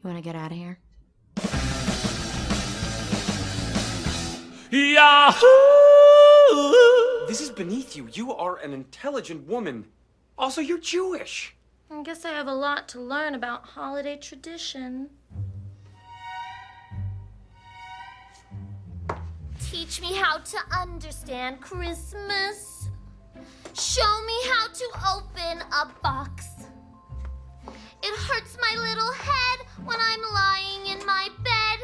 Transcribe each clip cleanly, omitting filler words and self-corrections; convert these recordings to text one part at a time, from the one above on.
want to get out of here? Yahoo! This is beneath you. You are an intelligent woman. Also, you're Jewish. I guess I have a lot to learn about holiday tradition. Teach me how to understand Christmas. Show me how to open a box. It hurts my little head when I'm lying in my bed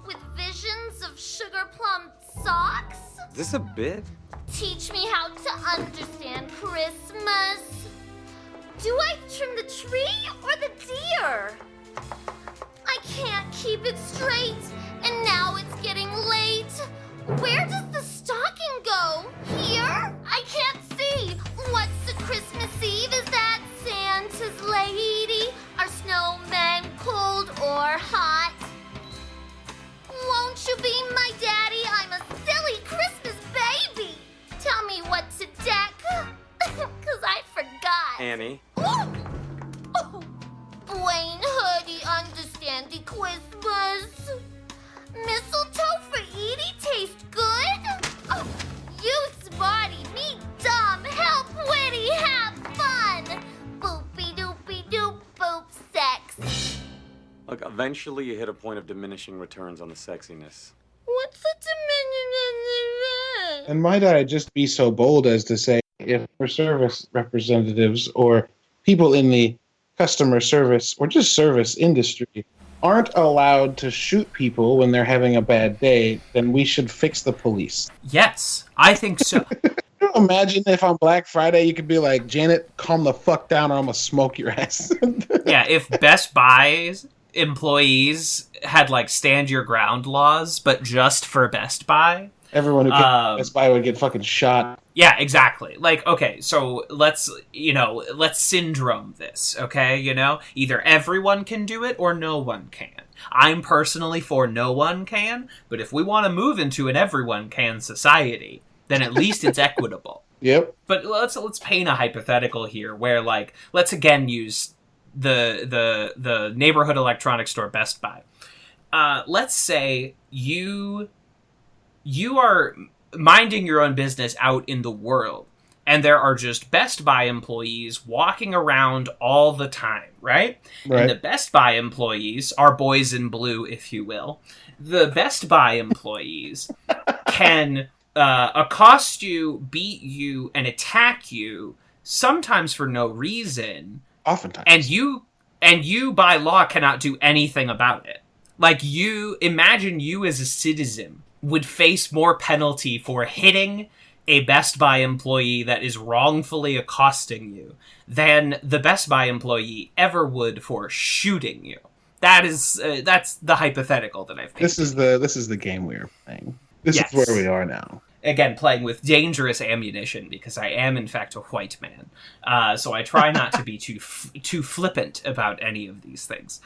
with visions of sugar plum socks. Is this a bit? Teach me how to understand Christmas. Do I trim the tree or the deer? I can't keep it straight, and now it's getting late. Where does the stocking go? Here? I can't see. What's a Christmas Eve? Is that Santa's lady? Are snowmen cold or hot? Won't you be my daddy? I'm a silly Christmas baby. Tell me what to deck, 'cause I forgot. Annie. Oh, Wayne Hoodie understand the Christmas. Mistletoe for Edie taste good? Oh, you smarty, me dumb, help witty, have fun. Boopy doopy doop boop sex. Look, eventually you hit a point of diminishing returns on the sexiness. What's the diminishing? And might I just be so bold as to say, if our service representatives or people in the customer service or just service industry aren't allowed to shoot people when they're having a bad day, then we should fix the police. Yes, I think so. Can you imagine if on Black Friday you could be like, Janet, calm the fuck down or I'm gonna smoke your ass. Yeah, if Best Buy's employees had like stand your ground laws, but just for Best Buy. Everyone who came Best Buy would get fucking shot. Yeah, exactly. Like, okay, so let's syndrome this, okay? Either everyone can do it or no one can. I'm personally for no one can, but if we want to move into an everyone can society, then at least it's equitable. Yep. But let's paint a hypothetical here where, like, let's again use the neighborhood electronics store Best Buy. Let's say you are minding your own business out in the world, and there are just Best Buy employees walking around all the time, right? And the Best Buy employees are boys in blue, if you will. The Best Buy employees can accost you, beat you, and attack you, sometimes for no reason. Oftentimes. And you by law cannot do anything about it. Like, imagine you as a citizen would face more penalty for hitting a Best Buy employee that is wrongfully accosting you than the Best Buy employee ever would for shooting you. That's the hypothetical that I've painted. This is the game we are playing. This is where we are now. Again, playing with dangerous ammunition because I am in fact a white man. So I try not to be too flippant about any of these things,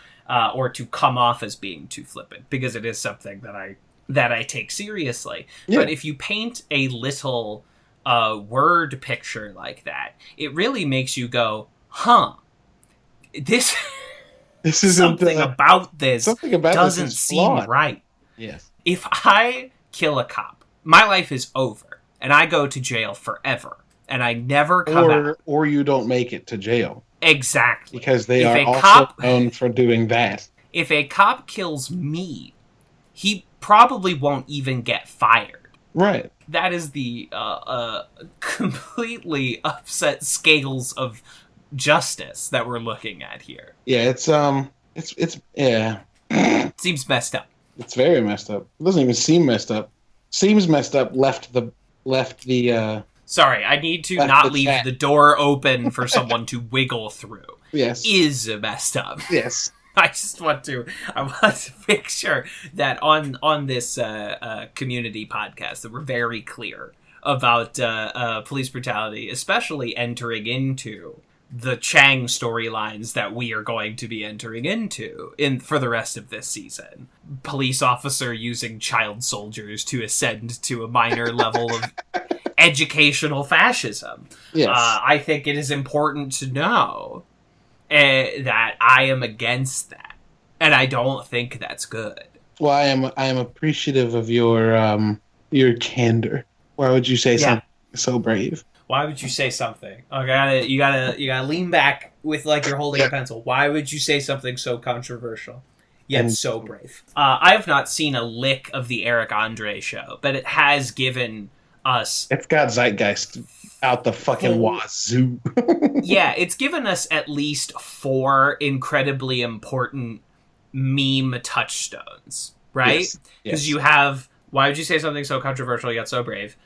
or to come off as being too flippant, because it is something that I take seriously. Yeah. But if you paint a little word picture like that, it really makes you go, huh, this isn't something about this doesn't seem right. Yes. If I kill a cop, my life is over, and I go to jail forever, and I never come out. Or you don't make it to jail. Exactly. Because they are also known for doing that. If a cop kills me, he probably won't even get fired. Right. That is the completely upset scales of justice that we're looking at here. Yeah, it's yeah. Seems messed up. It's very messed up. It doesn't even seem messed up. Seems messed up. Left the. Sorry, I need to not leave the door open for someone to wiggle through. Yes. Is messed up. Yes. I want to make sure that on this community podcast that we're very clear about police brutality, especially entering into the Chang storylines that we are going to be entering into for the rest of this season. Police officer using child soldiers to ascend to a minor level of educational fascism. Yes. I think it is important to know that I am against that. And I don't think that's good. Well, I am appreciative of your candor. Why would you say something so brave? Why would you say something? You gotta lean back with like you're holding a pencil. Why would you say something so controversial yet so brave? I have not seen a lick of the Eric Andre show, but it has given us. It's got zeitgeist out the fucking wazoo. Yeah, it's given us at least 4 incredibly important meme touchstones, right? Because you have. Why would you say something so controversial yet so brave?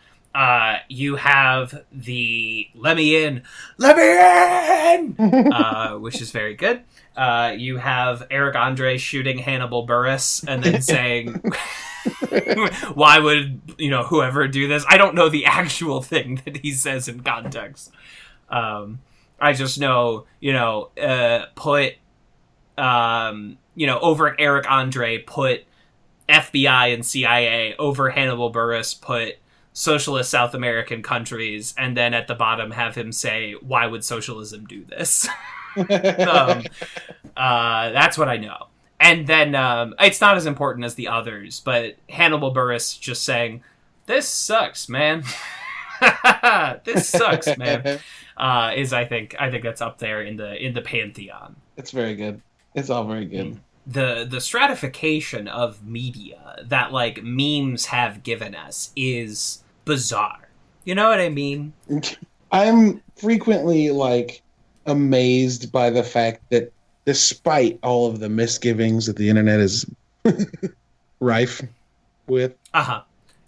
You have the let me in, which is very good. You have Eric Andre shooting Hannibal Buress and then saying, why would, whoever do this? I don't know the actual thing that he says in context. I just know, put, over Eric Andre, put FBI and CIA, over Hannibal Buress, put socialist South American countries, and then at the bottom have him say, why would socialism do this? That's what I know. And then it's not as important as the others, but Hannibal Buress just saying, this sucks, man. This sucks, man. Is I think that's up there in the pantheon. It's very good. It's all very good. The stratification of media that like memes have given us is bizarre. You know what I mean? I'm frequently like amazed by the fact that despite all of the misgivings that the internet is rife with.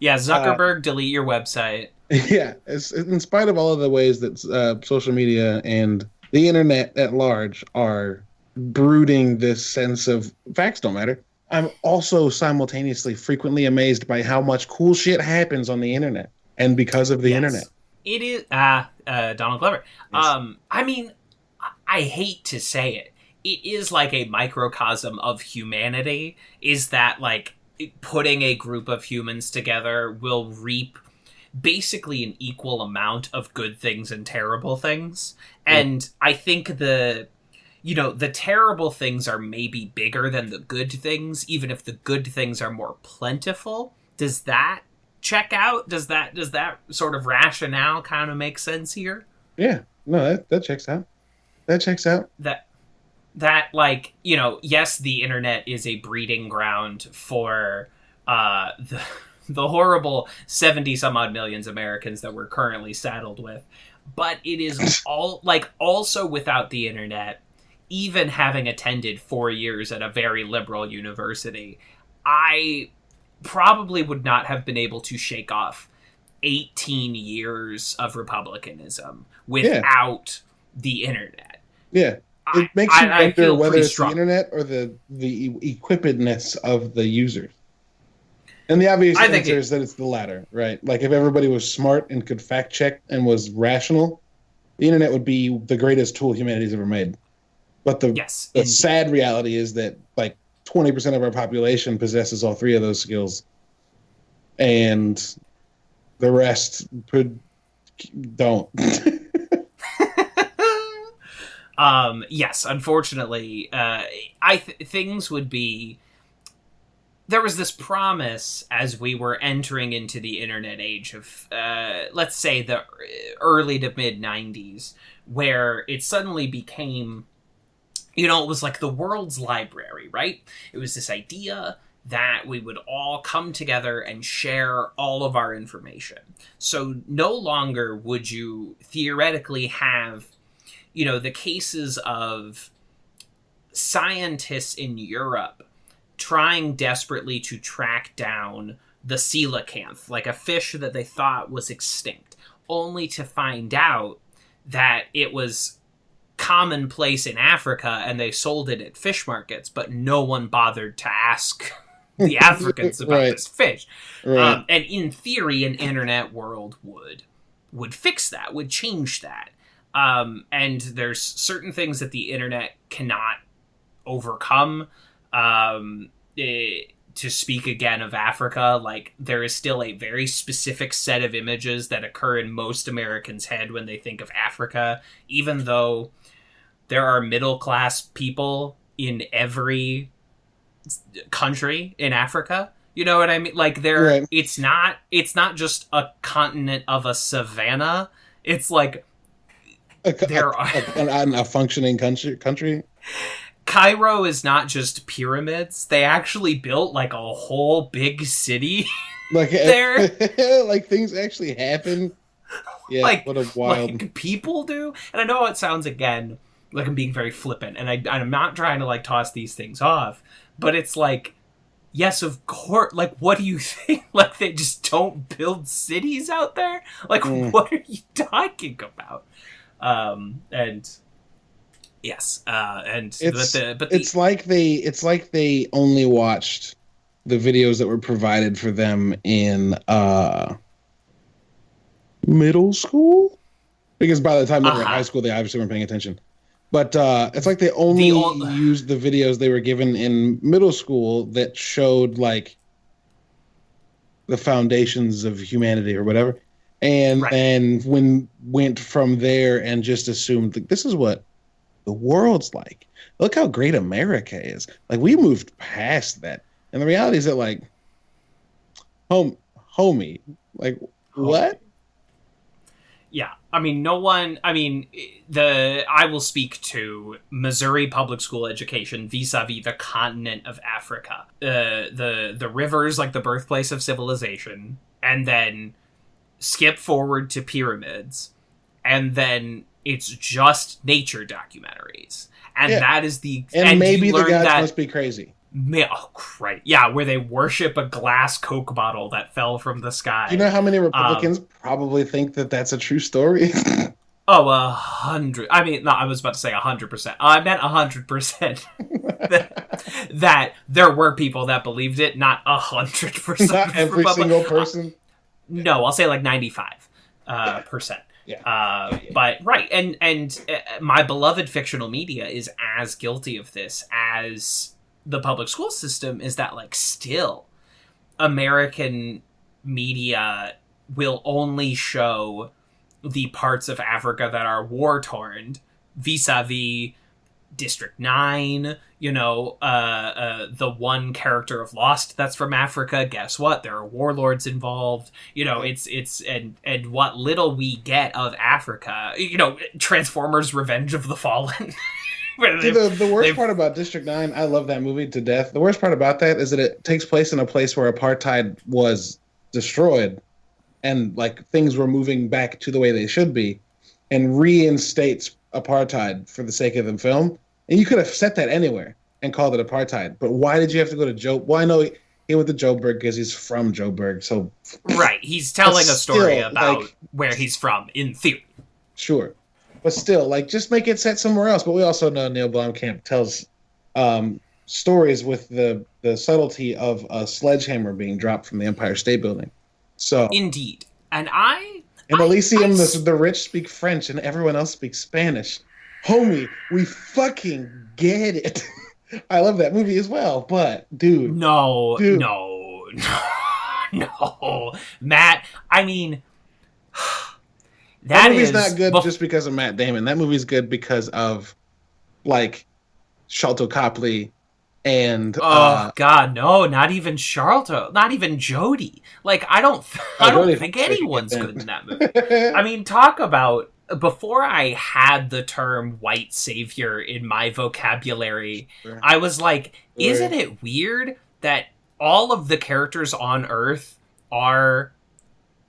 Yeah, Zuckerberg, delete your website. Yeah, in spite of all of the ways that social media and the internet at large are brooding this sense of facts don't matter, I'm also simultaneously frequently amazed by how much cool shit happens on the internet and because of the internet. It is Donald Glover. Yes. I mean, I hate to say it. It is like a microcosm of humanity, is that like putting a group of humans together will reap basically an equal amount of good things and terrible things. And I think the terrible things are maybe bigger than the good things, even if the good things are more plentiful. Does that check out? Does that sort of rationale kind of make sense here? Yeah. No, that checks out. That checks out. That like, yes, the internet is a breeding ground for the horrible 70 some odd millions Americans that we're currently saddled with. But it is all like also without the internet, even having attended 4 years at a very liberal university, I probably would not have been able to shake off 18 years of republicanism without the internet. Yeah. It makes you wonder whether it's strong. The internet or the equippedness of the users. And the obvious answer is that it's the latter, right? Like if everybody was smart and could fact check and was rational, the internet would be the greatest tool humanity's ever made. But the sad reality is that like 20% of our population possesses all 3 of those skills, and the rest don't. Yes, unfortunately, things would be. There was this promise as we were entering into the internet age of, let's say, the early to mid 90s, where it suddenly became. It was like the world's library, right? It was this idea that we would all come together and share all of our information. So no longer would you theoretically have, the cases of scientists in Europe trying desperately to track down the coelacanth, like a fish that they thought was extinct, only to find out that it was commonplace in Africa and they sold it at fish markets, but no one bothered to ask the Africans about this fish. Right. And in theory, an internet world would fix that, would change that. And there's certain things that the internet cannot overcome. To speak again of Africa, like there is still a very specific set of images that occur in most Americans' head when they think of Africa, even though there are middle-class people in every country in Africa. You know what I mean? Like Right. it's not just a continent of a savanna. It's like a functioning country. Cairo is not just pyramids. They actually built like a whole big city Like there. like things actually happen. Yeah, like, what a wild. like people do. And I know it sounds again like I'm being very flippant, and I'm not trying to like toss these things off, but it's like, yes, of course. Like, what do you think? Like, they just don't build cities out there? Like, what are you talking about? And yes, and it's like they only watched the videos that were provided for them in middle school, because by the time they were in high school, they obviously weren't paying attention. But it's like they only used the videos they were given in middle school that showed like the foundations of humanity or whatever, and then went from there and just assumed like this is what the world's like. Look how great America is. Like, we moved past that, and the reality is that like, homie, like what? Yeah, I mean, I will speak to Missouri public school education vis-a-vis the continent of Africa. The rivers, like the birthplace of civilization, and then skip forward to pyramids, and then it's just nature documentaries. And that is and maybe the gods must be crazy. Oh, great. Yeah, where they worship a glass Coke bottle that fell from the sky. Do you know how many Republicans probably think that that's a true story? 100. I mean, no, I was about to say 100%. I meant 100%. that there were people that believed it, not 100%. Not every single person? No, I'll say like 95%. Yeah. But right, and my beloved fictional media is as guilty of this as the public school system. Is that like still American media will only show the parts of Africa that are war torn, vis-a-vis District 9, you know, the one character of Lost that's from Africa. Guess what? There are warlords involved. You know, it's and what little we get of Africa, you know, Transformers: Revenge of the Fallen. See, the worst part about District 9, I love that movie to death. The worst part about that is that it takes place in a place where apartheid was destroyed and like things were moving back to the way they should be, and reinstates apartheid for the sake of the film. And you could have set that anywhere and called it apartheid. But why did you have to go to Joe? Well, I know he went to Joburg because he's from Joburg. So right, he's telling a story about like, where he's from in theory. Sure. But still, like, just make it set somewhere else. But we also know Neil Blomkamp tells stories with the subtlety of a sledgehammer being dropped from the Empire State Building. So indeed. And in Elysium, the rich speak French and everyone else speaks Spanish. Homie, we fucking get it. I love that movie as well, but dude. No. Matt, I mean... That movie's not good just because of Matt Damon. That movie's good because of, like, Sharlto Copley and... God, no, not even Sharlto. Not even Jodie. Like, I don't think anyone's good in that movie. I mean, talk about... Before I had the term white savior in my vocabulary, I was like, isn't it weird that all of the characters on Earth are...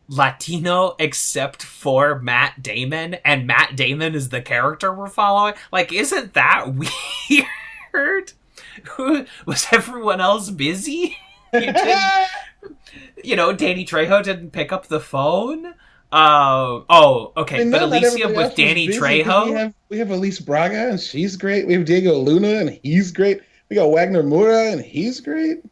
Latino except for Matt Damon, and Matt Damon is the character we're following? Like, isn't that weird? Was everyone else busy? You Danny Trejo didn't pick up the phone? Okay, but Elysium with Danny Trejo? We have Elise Braga, and she's great. We have Diego Luna, and he's great. We got Wagner Moura, and he's great.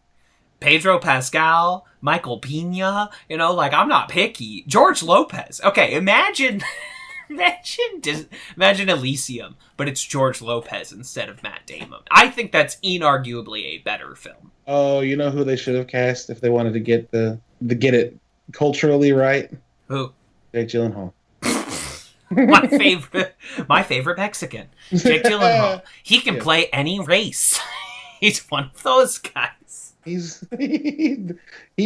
Pedro Pascal, Michael Pena, like, I'm not picky. George Lopez. Okay, imagine Elysium, but it's George Lopez instead of Matt Damon. I think that's inarguably a better film. Oh, you know who they should have cast if they wanted to get it culturally right? Who? Jake Gyllenhaal. my favorite Mexican, Jake Gyllenhaal. He can play any race. He's one of those guys. He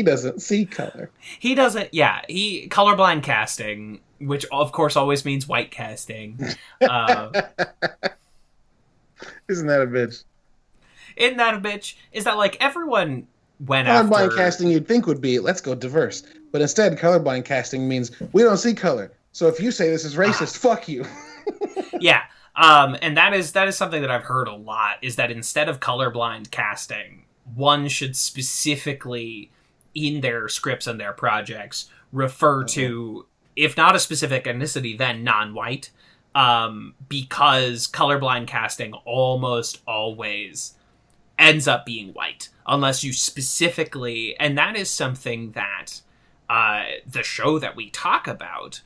doesn't see color. He doesn't. Yeah, he colorblind casting, which of course always means white casting. Isn't that a bitch? Isn't that a bitch? Is that like everyone went after Colorblind casting you'd think would be let's go diverse, but instead colorblind casting means we don't see color. So if you say this is racist, fuck you. Yeah. And that is something that I've heard a lot, is that instead of colorblind casting, one should specifically, in their scripts and their projects, refer to, if not a specific ethnicity, then non-white, because colorblind casting almost always ends up being white, unless you specifically, and that is something that the show that we talk about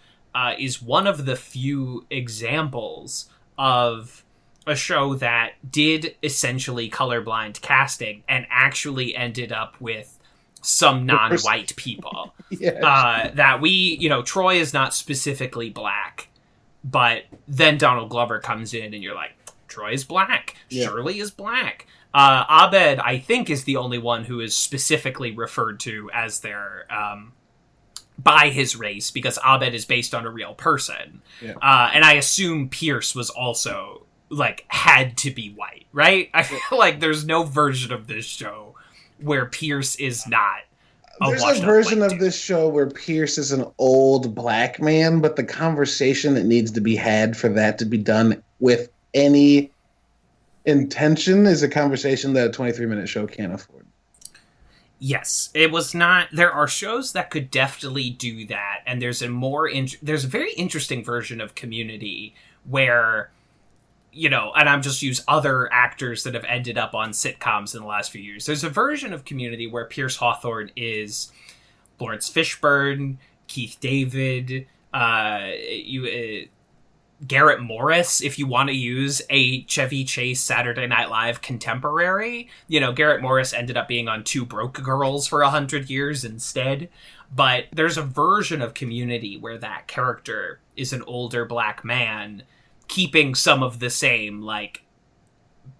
is one of the few examples of a show that did essentially colorblind casting and actually ended up with some non-white people. Yes. That Troy is not specifically black, but then Donald Glover comes in and you're like, Troy is black. Yeah. Shirley is black. Abed, I think, is the only one who is specifically referred to as their by his race, because Abed is based on a real person. Yeah. And I assume Pierce was also, had to be white, right? I feel like there's no version of this show where Pierce is not There's a version of this show where Pierce is an old black man, but the conversation that needs to be had for that to be done with any intention is a conversation that a 23-minute show can't afford. Yes, it was not. There are shows that could definitely do that, and there's a very interesting version of Community where, and I'm just use other actors that have ended up on sitcoms in the last few years. There's a version of Community where Pierce Hawthorne is Lawrence Fishburne, Keith David, Garrett Morris, if you want to use a Chevy Chase Saturday Night Live contemporary. Garrett Morris ended up being on Two Broke Girls for 100 years instead. But there's a version of Community where that character is an older black man keeping some of the same,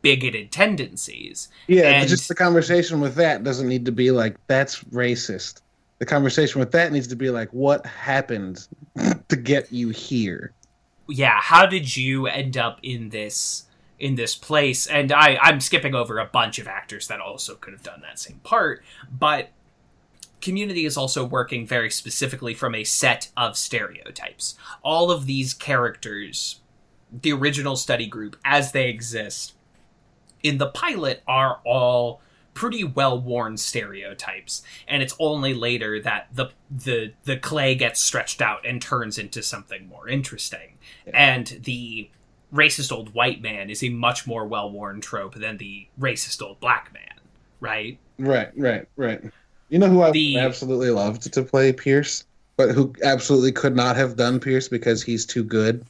bigoted tendencies. Yeah, and just the conversation with that doesn't need to be that's racist. The conversation with that needs to be what happened to get you here? Yeah, how did you end up in this place? And I'm skipping over a bunch of actors that also could have done that same part, but Community is also working very specifically from a set of stereotypes. All of these characters, the original study group as they exist in the pilot, are all pretty well-worn stereotypes, and it's only later that the clay gets stretched out and turns into something more interesting. Yeah. And the racist old white man is a much more well-worn trope than the racist old black man, right? Right. You know who I absolutely loved to play Pierce, but who absolutely could not have done Pierce because he's too good?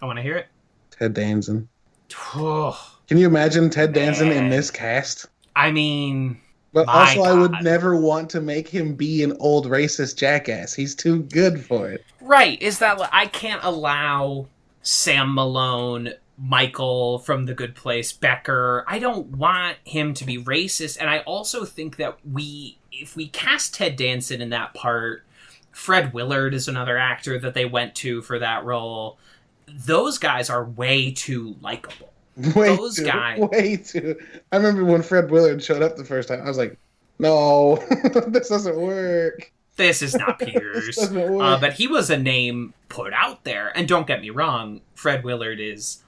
I want to hear it. Ted Danson. Can you imagine Ted Danson in this cast? I mean, but also God. I would never want to make him be an old racist jackass. He's too good for it. Right. Is that I can't allow Sam Malone, Michael from The Good Place, Becker. I don't want him to be racist. And I also think that if we cast Ted Danson in that part, Fred Willard is another actor that they went to for that role. Those guys are way too likable. Way too. I remember when Fred Willard showed up the first time, I was like, no, this doesn't work. This is not Pierce. But he was a name put out there. And don't get me wrong, Fred Willard is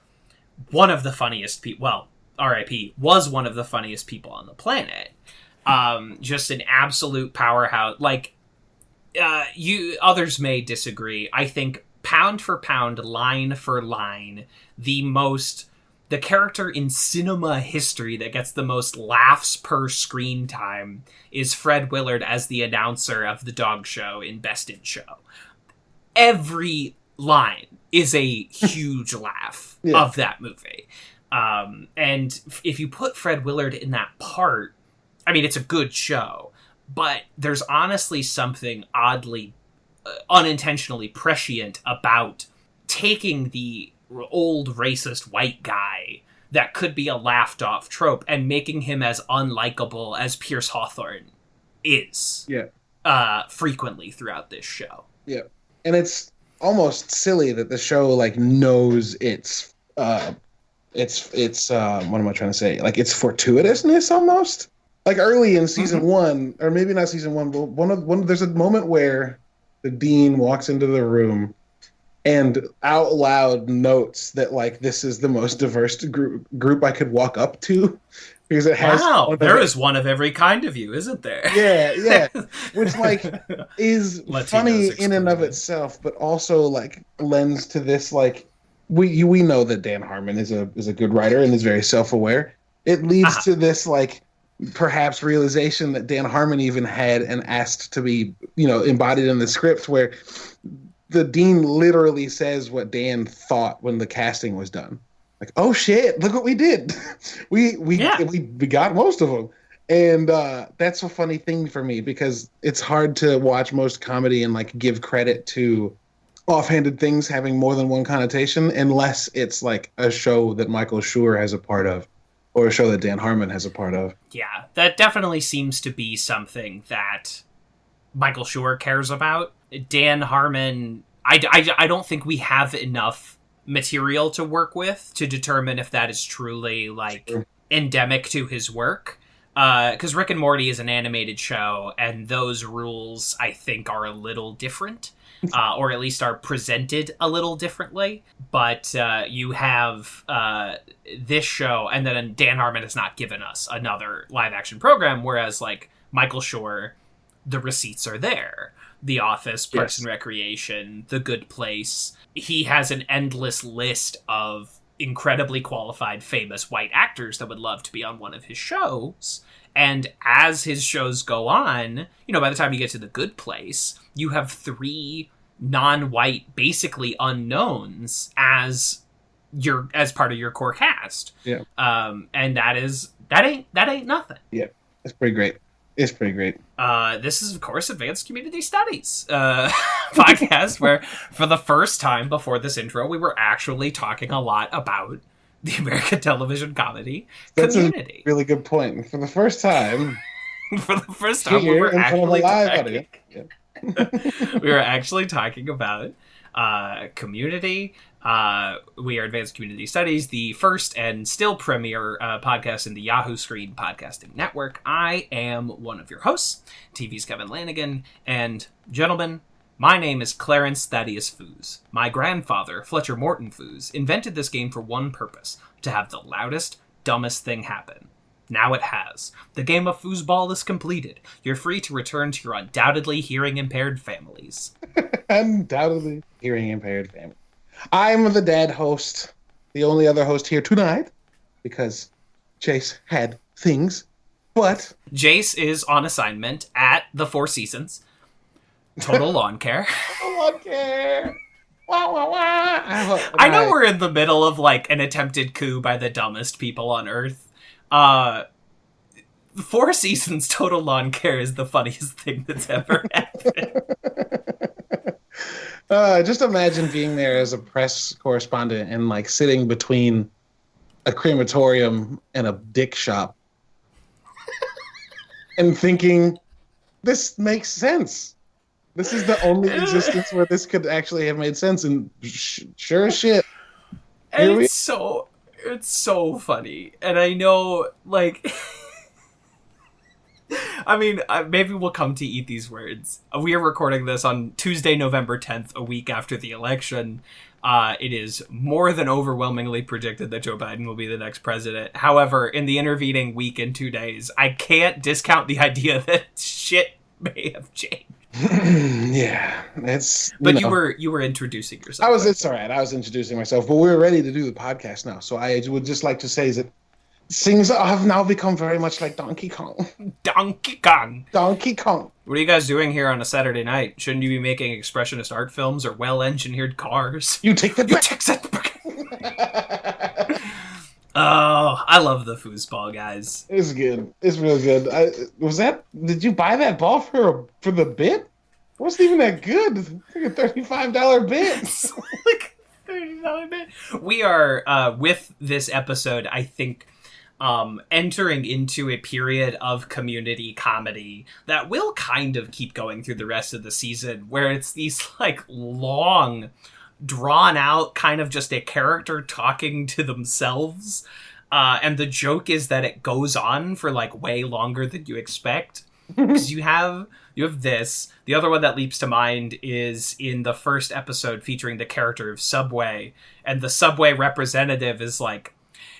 one of the funniest people. Well, R.I.P. was one of the funniest people on the planet. Just an absolute powerhouse. Others may disagree. I think pound for pound, line for line, the character in cinema history that gets the most laughs per screen time is Fred Willard as the announcer of the dog show in Best in Show. Every line is a huge laugh of that movie. And if you put Fred Willard in that part, I mean, it's a good show, but there's honestly something oddly, unintentionally prescient about taking the old racist white guy that could be a laughed off trope and making him as unlikable as Pierce Hawthorne is. Frequently throughout this show. Yeah. And it's almost silly that the show like knows it's what am I trying to say? Like it's fortuitousness almost. Like early in season one, or maybe not season one, but there's a moment where the dean walks into the room and out loud notes that like this is the most diverse group I could walk up to because it has there is one of every kind of you, isn't there? Yeah. Which like is funny in and of itself, but also like lends to this like we know that Dan Harmon is a good writer and is very self-aware. It leads to this like perhaps realization that Dan Harmon even had and asked to be, embodied in the script where the dean literally says what Dan thought when the casting was done. Like, oh shit, look what we did. we got most of them. And that's a funny thing for me because it's hard to watch most comedy and like give credit to offhanded things having more than one connotation unless it's like a show that Michael Schur has a part of or a show that Dan Harmon has a part of. Yeah, that definitely seems to be something that Michael Schur cares about. Dan Harmon, I don't think we have enough material to work with to determine if that is truly like endemic to his work. Because Rick and Morty is an animated show, and those rules, I think, are a little different, or at least are presented a little differently. But you have this show, and then Dan Harmon has not given us another live-action program, whereas, like, Michael Schur, the receipts are there. The Office, Parks and Recreation, The Good Place. He has an endless list of incredibly qualified, famous white actors that would love to be on one of his shows. And as his shows go on, by the time you get to The Good Place, you have 3 non-white, basically unknowns as part of your core cast. Yeah. And that ain't nothing. Yeah. It's pretty great. It's pretty great. This is, of course, Advanced Community Studies podcast, where for the first time before this intro, we were actually talking a lot about the American television comedy Community. That's a really good point. For the first time, we were actually we were actually talking about Community. We are Advanced Community Studies, the first and still premier podcast in the Yahoo Screen Podcasting Network. I am one of your hosts, TV's Kevin Lanigan, and gentlemen, my name is Clarence Thaddeus Foos. My grandfather, Fletcher Morton Foos, invented this game for one purpose, to have the loudest, dumbest thing happen. Now it has. The game of Foosball is completed. You're free to return to your undoubtedly hearing-impaired families. Undoubtedly hearing-impaired family. I'm the dad host, the only other host here tonight, because Chase had things, but... Jace is on assignment at the Four Seasons. Total Lawn Care. Total Lawn Care! Wah, wah, wah. I know we're in the middle of, like, an attempted coup by the dumbest people on Earth. Four Seasons Total Lawn Care is the funniest thing that's ever happened. Just imagine being there as a press correspondent and like sitting between a crematorium and a dick shop and thinking, this makes sense. This is the only existence where this could actually have made sense. And sure as shit. And it's so funny. And I know, like... I mean, maybe we'll come to eat these words. We are recording this on Tuesday, November 10th, a week after the election. It is more than overwhelmingly predicted that Joe Biden will be the next president. However, in the intervening week and 2 days, I can't discount the idea that shit may have changed. Yeah, it's. But you were introducing yourself. It's all right. I was introducing myself, but we're ready to do the podcast now. So I would just like to say that things have now become very much like Donkey Kong. Donkey Kong. Donkey Kong. What are you guys doing here on a Saturday night? Shouldn't you be making expressionist art films or well-engineered cars? You take that back. Oh, I love the foosball, guys. It's good. It's real good. Did you buy that ball for the bit? It wasn't even that good. It's like a $35 bit. It's like $35. We are, with this episode, I think, entering into a period of community comedy that will kind of keep going through the rest of the season, where it's these, like, long, drawn-out, kind of just a character talking to themselves. And the joke is that it goes on for, like, way longer than you expect. Because you have this. The other one that leaps to mind is in the first episode featuring the character of Subway. And the Subway representative is like,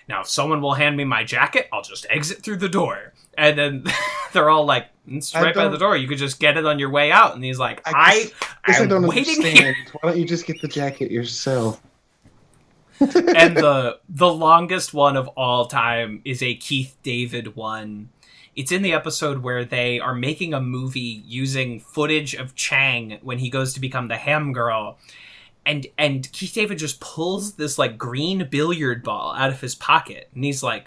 now, if someone will hand me my jacket, I'll just exit through the door. And then they're all like, it's right by the door. You could just get it on your way out. And he's like, I'm waiting here. Why don't you just get the jacket yourself? And the longest one of all time is a Keith David one. It's in the episode where they are making a movie using footage of Chang when he goes to become the ham girl. And Keith David just pulls this, like, green billiard ball out of his pocket. And he's like,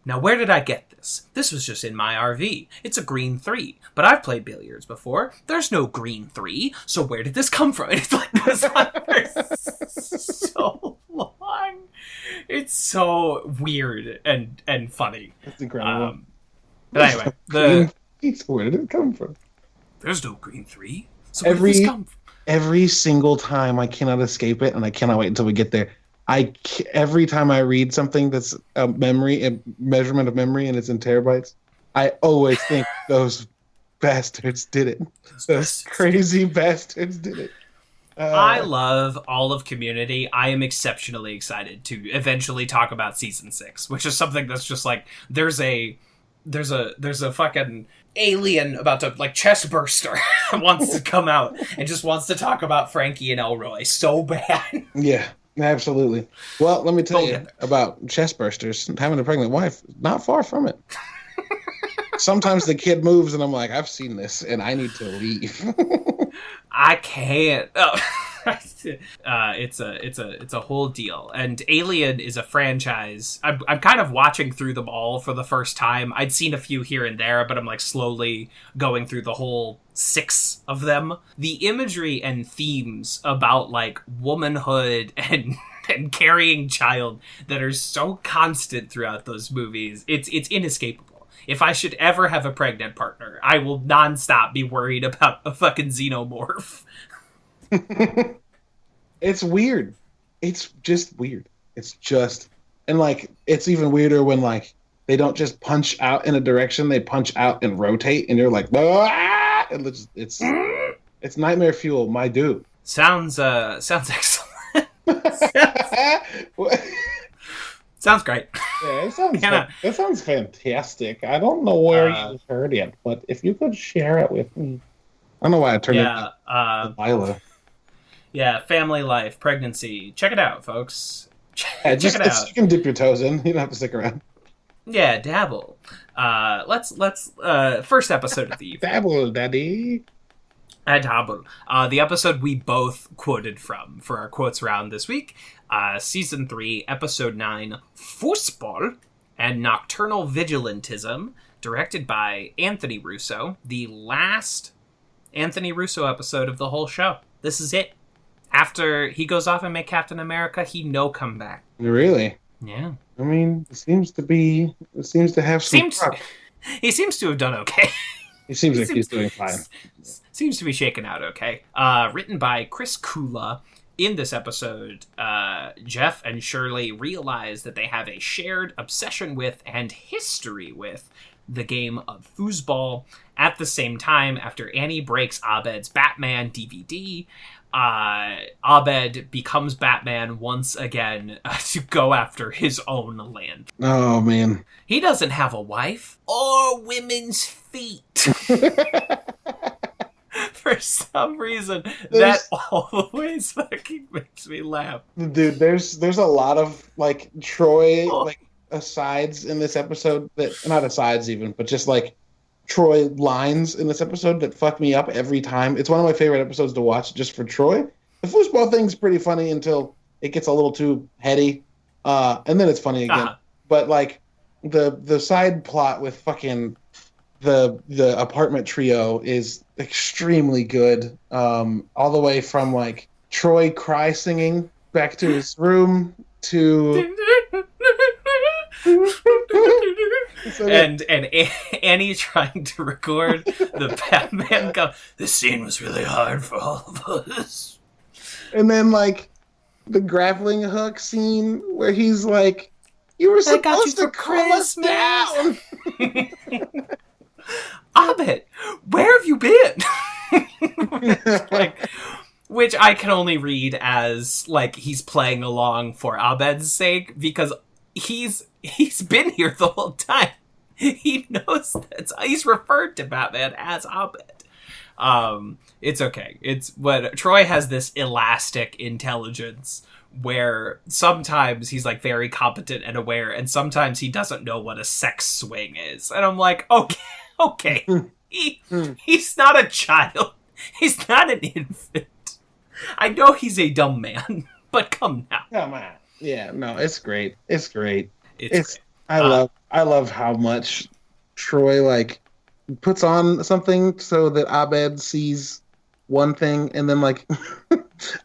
now, where did I get this? This was just in my RV. It's a green 3. But I've played billiards before. There's no green 3. So where did this come from? And it's like, this one for so long. It's so weird and funny. That's incredible. But anyway, where did it come from? There's no green 3. So where did this come from? Every single time, I cannot escape it, and I cannot wait until we get there. Every time I read something that's a measurement of memory, and it's in terabytes, I always think those bastards did it. Those crazy bastards did it. I love all of Community. I am exceptionally excited to eventually talk about season 6, which is something that's just like there's a fucking alien about to, like, chest burster wants to come out and just wants to talk about Frankie and Elroy so bad. Yeah, absolutely. Well, let me tell you about chest bursters. Having a pregnant wife, not far from it. Sometimes the kid moves and I'm like, I've seen this and I need to leave. I can't. Oh. It's a whole deal. And Alien is a franchise. I'm kind of watching through them all for the first time. I'd seen a few here and there, but I'm, like, slowly going through the whole 6 of them. The imagery and themes about, like, womanhood and carrying child that are so constant throughout those movies, it's inescapable. If I should ever have a pregnant partner, I will nonstop be worried about a fucking xenomorph. It's weird. It's just weird. And, like, it's even weirder when, like, they don't just punch out in a direction, they punch out and rotate, and you're like, ah! And it's nightmare fuel, my dude. Sounds excellent. Sounds great. Yeah, it sounds fantastic. I don't know where you heard it, but if you could share it with me. I don't know why I turned it to Lila. Yeah, family life, pregnancy. Check it out, folks. Check it out. You can dip your toes in. You don't have to stick around. Yeah, dabble. Let's first episode of the evening. Dabble, daddy. Dabble. The episode we both quoted from for our quotes round this week. Season 3, episode 9, Foosball and Nocturnal Vigilantism, directed by Anthony Russo. The last Anthony Russo episode of the whole show. This is it. After he goes off and make Captain America, he no come back. Really? Yeah. I mean, it seems to have some he seems to have done okay. He seems like he's doing fine. Seems to be shaken out okay. Written by Chris Kula. In this episode, Jeff and Shirley realize that they have a shared obsession with and history with the game of foosball. At the same time, after Annie breaks Abed's Batman DVD, Abed becomes Batman once again to go after his own land. Oh, man. He doesn't have a wife or women's feet. For some reason, that always fucking makes me laugh. Dude, there's a lot of, like, Troy, like, asides in this episode that, not asides even, but just, like, Troy lines in this episode that fuck me up every time. It's one of my favorite episodes to watch just for Troy. The foosball thing's pretty funny until it gets a little too heady, and then it's funny again. Uh-huh. But, like, the side plot with fucking the apartment trio is extremely good. All the way from, like, Troy cry singing back to his room to and Annie trying to record the Batman go, this scene was really hard for all of us. and then like the grappling hook scene where he's like, you were supposed to calm us down. Abed, where have you been? Like, which I can only read as like he's playing along for Abed's sake, because he's been here the whole time. He knows that he's referred to Batman as Abed. It's okay. It's what Troy has this elastic intelligence where sometimes he's like very competent and aware, and sometimes he doesn't know what a sex swing is. And I'm like, okay. He's not a child. He's not an infant. I know he's a dumb man, but come now. Come on. Yeah, no, it's great. It's great. It's great. I love how much Troy like puts on something so that Abed sees one thing, and then like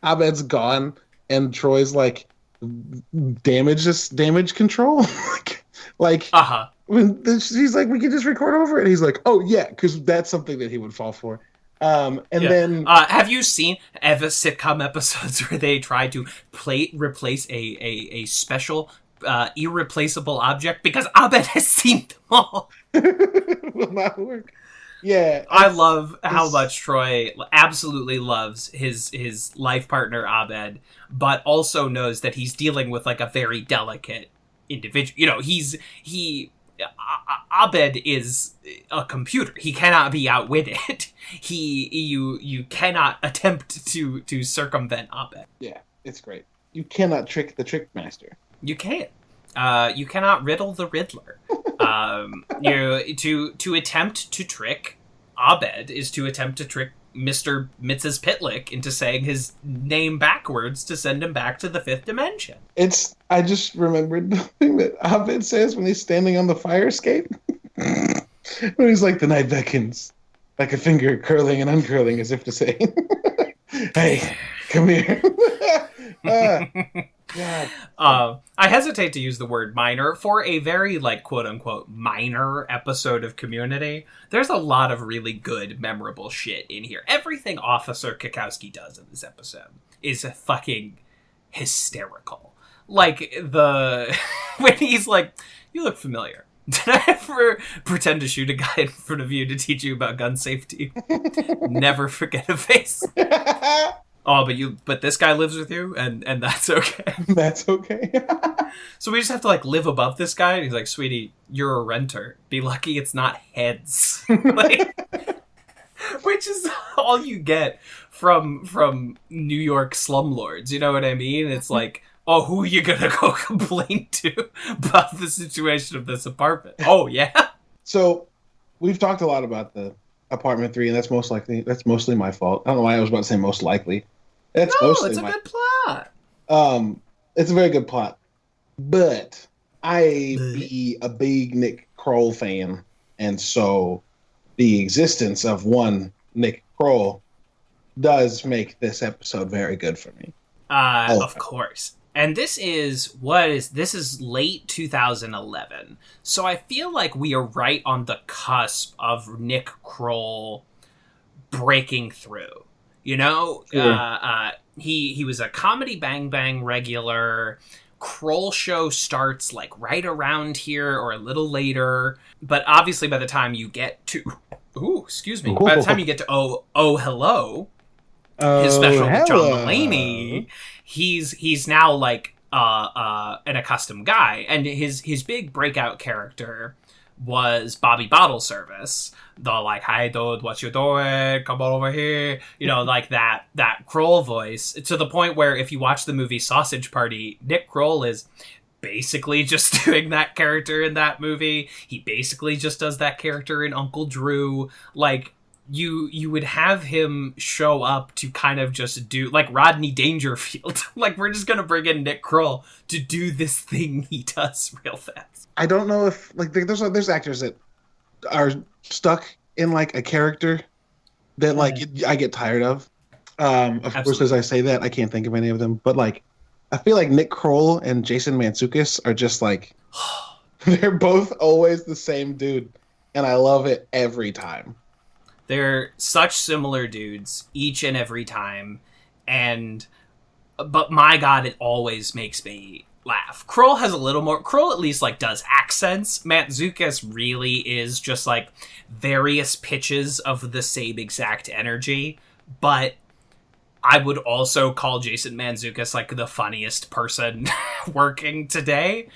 Abed's gone, and Troy's like damage control. like when she's like, we can just record over it. He's like, oh yeah, because that's something that he would fall for. Then have you seen ever sitcom episodes where they try to replace a special irreplaceable object? Because Abed has seen them all. Will not work. Yeah, I love how much Troy absolutely loves his life partner Abed, but also knows that he's dealing with like a very delicate individual. You know, Abed is a computer. He cannot be outwitted. You cannot attempt to circumvent Abed. Yeah, it's great. You cannot trick the trick master. You can't. You cannot riddle the Riddler. To attempt to trick Abed is to attempt to trick Mr. Mrs. Pitlick into saying his name backwards to send him back to the fifth dimension. I just remembered the thing that Abed says when he's standing on the fire escape. When he's like, the night beckons, like a finger curling and uncurling as if to say, hey, come here. God. I hesitate to use the word minor for a very, like, quote-unquote minor episode of Community. There's a lot of really good, memorable shit in here. Everything Officer Kikowski does in this episode is fucking hysterical. Like, when he's like, you look familiar. Did I ever pretend to shoot a guy in front of you to teach you about gun safety? Never forget a face. Oh, but this guy lives with you, and that's okay. That's okay. So we just have to like live above this guy. And he's like, sweetie, you're a renter. Be lucky it's not heads. Like, which is all you get from New York slumlords. You know what I mean? It's like, oh, who are you gonna go complain to about the situation of this apartment? Oh yeah. So we've talked a lot about the apartment 3, and that's mostly my fault. I don't know why I was about to say most likely. It's a good plot. It's a very good plot, but I be a big Nick Kroll fan, and so the existence of one Nick Kroll does make this episode very good for me. Of course. And this is late 2011. So I feel like we are right on the cusp of Nick Kroll breaking through. You know, sure. He was a Comedy Bang Bang regular. Kroll show starts like right around here or a little later. But obviously by the time you get to by the time you get to Oh Hello, his special with John Mulaney, he's now like an accustomed guy, and his big breakout character was Bobby Bottle Service, the like, hi dude, what you doing, come on over here, you know, like that Kroll voice, to the point where if you watch the movie Sausage Party, Nick Kroll is basically just doing that character in that movie. He basically just does that character in Uncle Drew. Like, you would have him show up to kind of just do like Rodney Dangerfield. Like, we're just gonna bring in Nick Kroll to do this thing he does real fast. I don't know if like there's actors that are stuck in like a character that like I get tired of. Of course, as I say that, I can't think of any of them. But like I feel like Nick Kroll and Jason Mantzoukas are just like they're both always the same dude, and I love it every time. They're such similar dudes each and every time, but my god, it always makes me laugh. Kroll has a little more. Kroll at least like does accents. Mantzoukas really is just like various pitches of the same exact energy, but I would also call Jason Mantzoukas like the funniest person working today.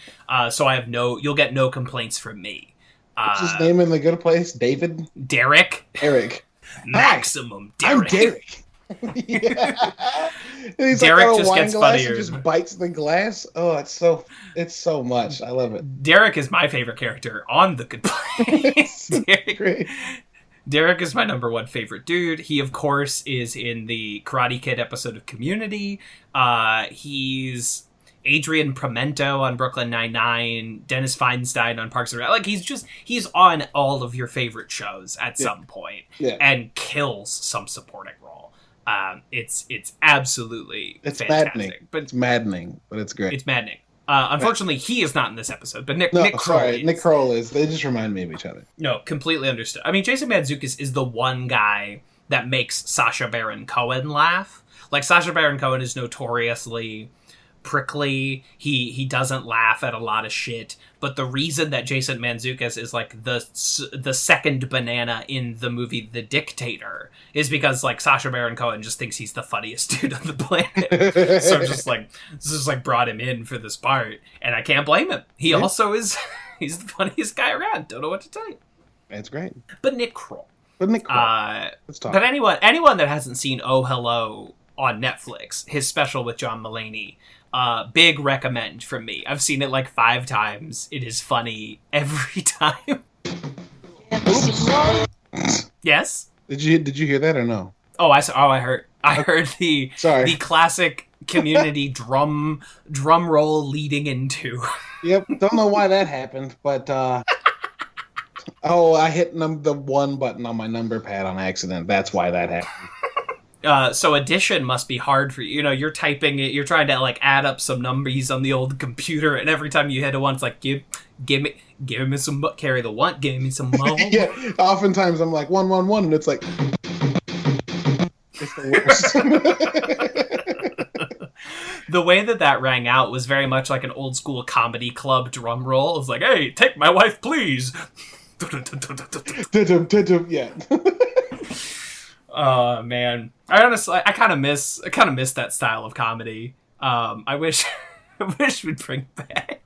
So you'll get no complaints from me. What's his name in The Good Place? David? Derek? Eric. Maximum Hi, Derek. I'm Derek. Yeah. And he's Derek like, just wine gets glass funnier. and just bites the glass. Oh, it's so much. I love it. Derek is my favorite character on The Good Place. Great. Derek is my number one favorite dude. He, of course, is in the Karate Kid episode of Community. He's Adrian Pimento on Brooklyn Nine-Nine, Dennis Feinstein on Parks and Rec. Like, he's on all of your favorite shows at some point, and kills some supporting role. It's absolutely fantastic. Maddening. But it's maddening, but it's great. It's maddening. Unfortunately, he is not in this episode, but Nick Kroll sorry, is. Nick Kroll is. They just remind me of each other. No, completely understood. I mean, Jason Mantzoukas is the one guy that makes Sacha Baron Cohen laugh. Like, Sacha Baron Cohen is notoriously prickly. He doesn't laugh at a lot of shit. But the reason that Jason Mantzoukas is like the second banana in the movie The Dictator is because like Sacha Baron Cohen just thinks he's the funniest dude on the planet. So just like brought him in for this part, and I can't blame him. He also is he's the funniest guy around. Don't know what to tell you. It's great. But Nick Kroll. Let's talk. But anyone that hasn't seen Oh Hello on Netflix, his special with John Mulaney, big recommend from me. I've seen it like 5 times. It is funny every time. Yes? Did you hear that or no? I heard the Sorry. the classic Community drum roll leading into. Yep. Don't know why that happened, but I hit the 1 button on my number pad on accident. That's why that happened. So addition must be hard for you. You know, you're typing it, you're trying to like add up some numbers on the old computer, and every time you hit a 1, it's like give me some, carry the 1, give me some more. Yeah. Oftentimes I'm like 111, and it's like it's the worst. The way that rang out was very much like an old school comedy club drum roll. It's like, hey, take my wife, please. Yeah. Oh man, I kind of miss that style of comedy. I wish we'd bring it back.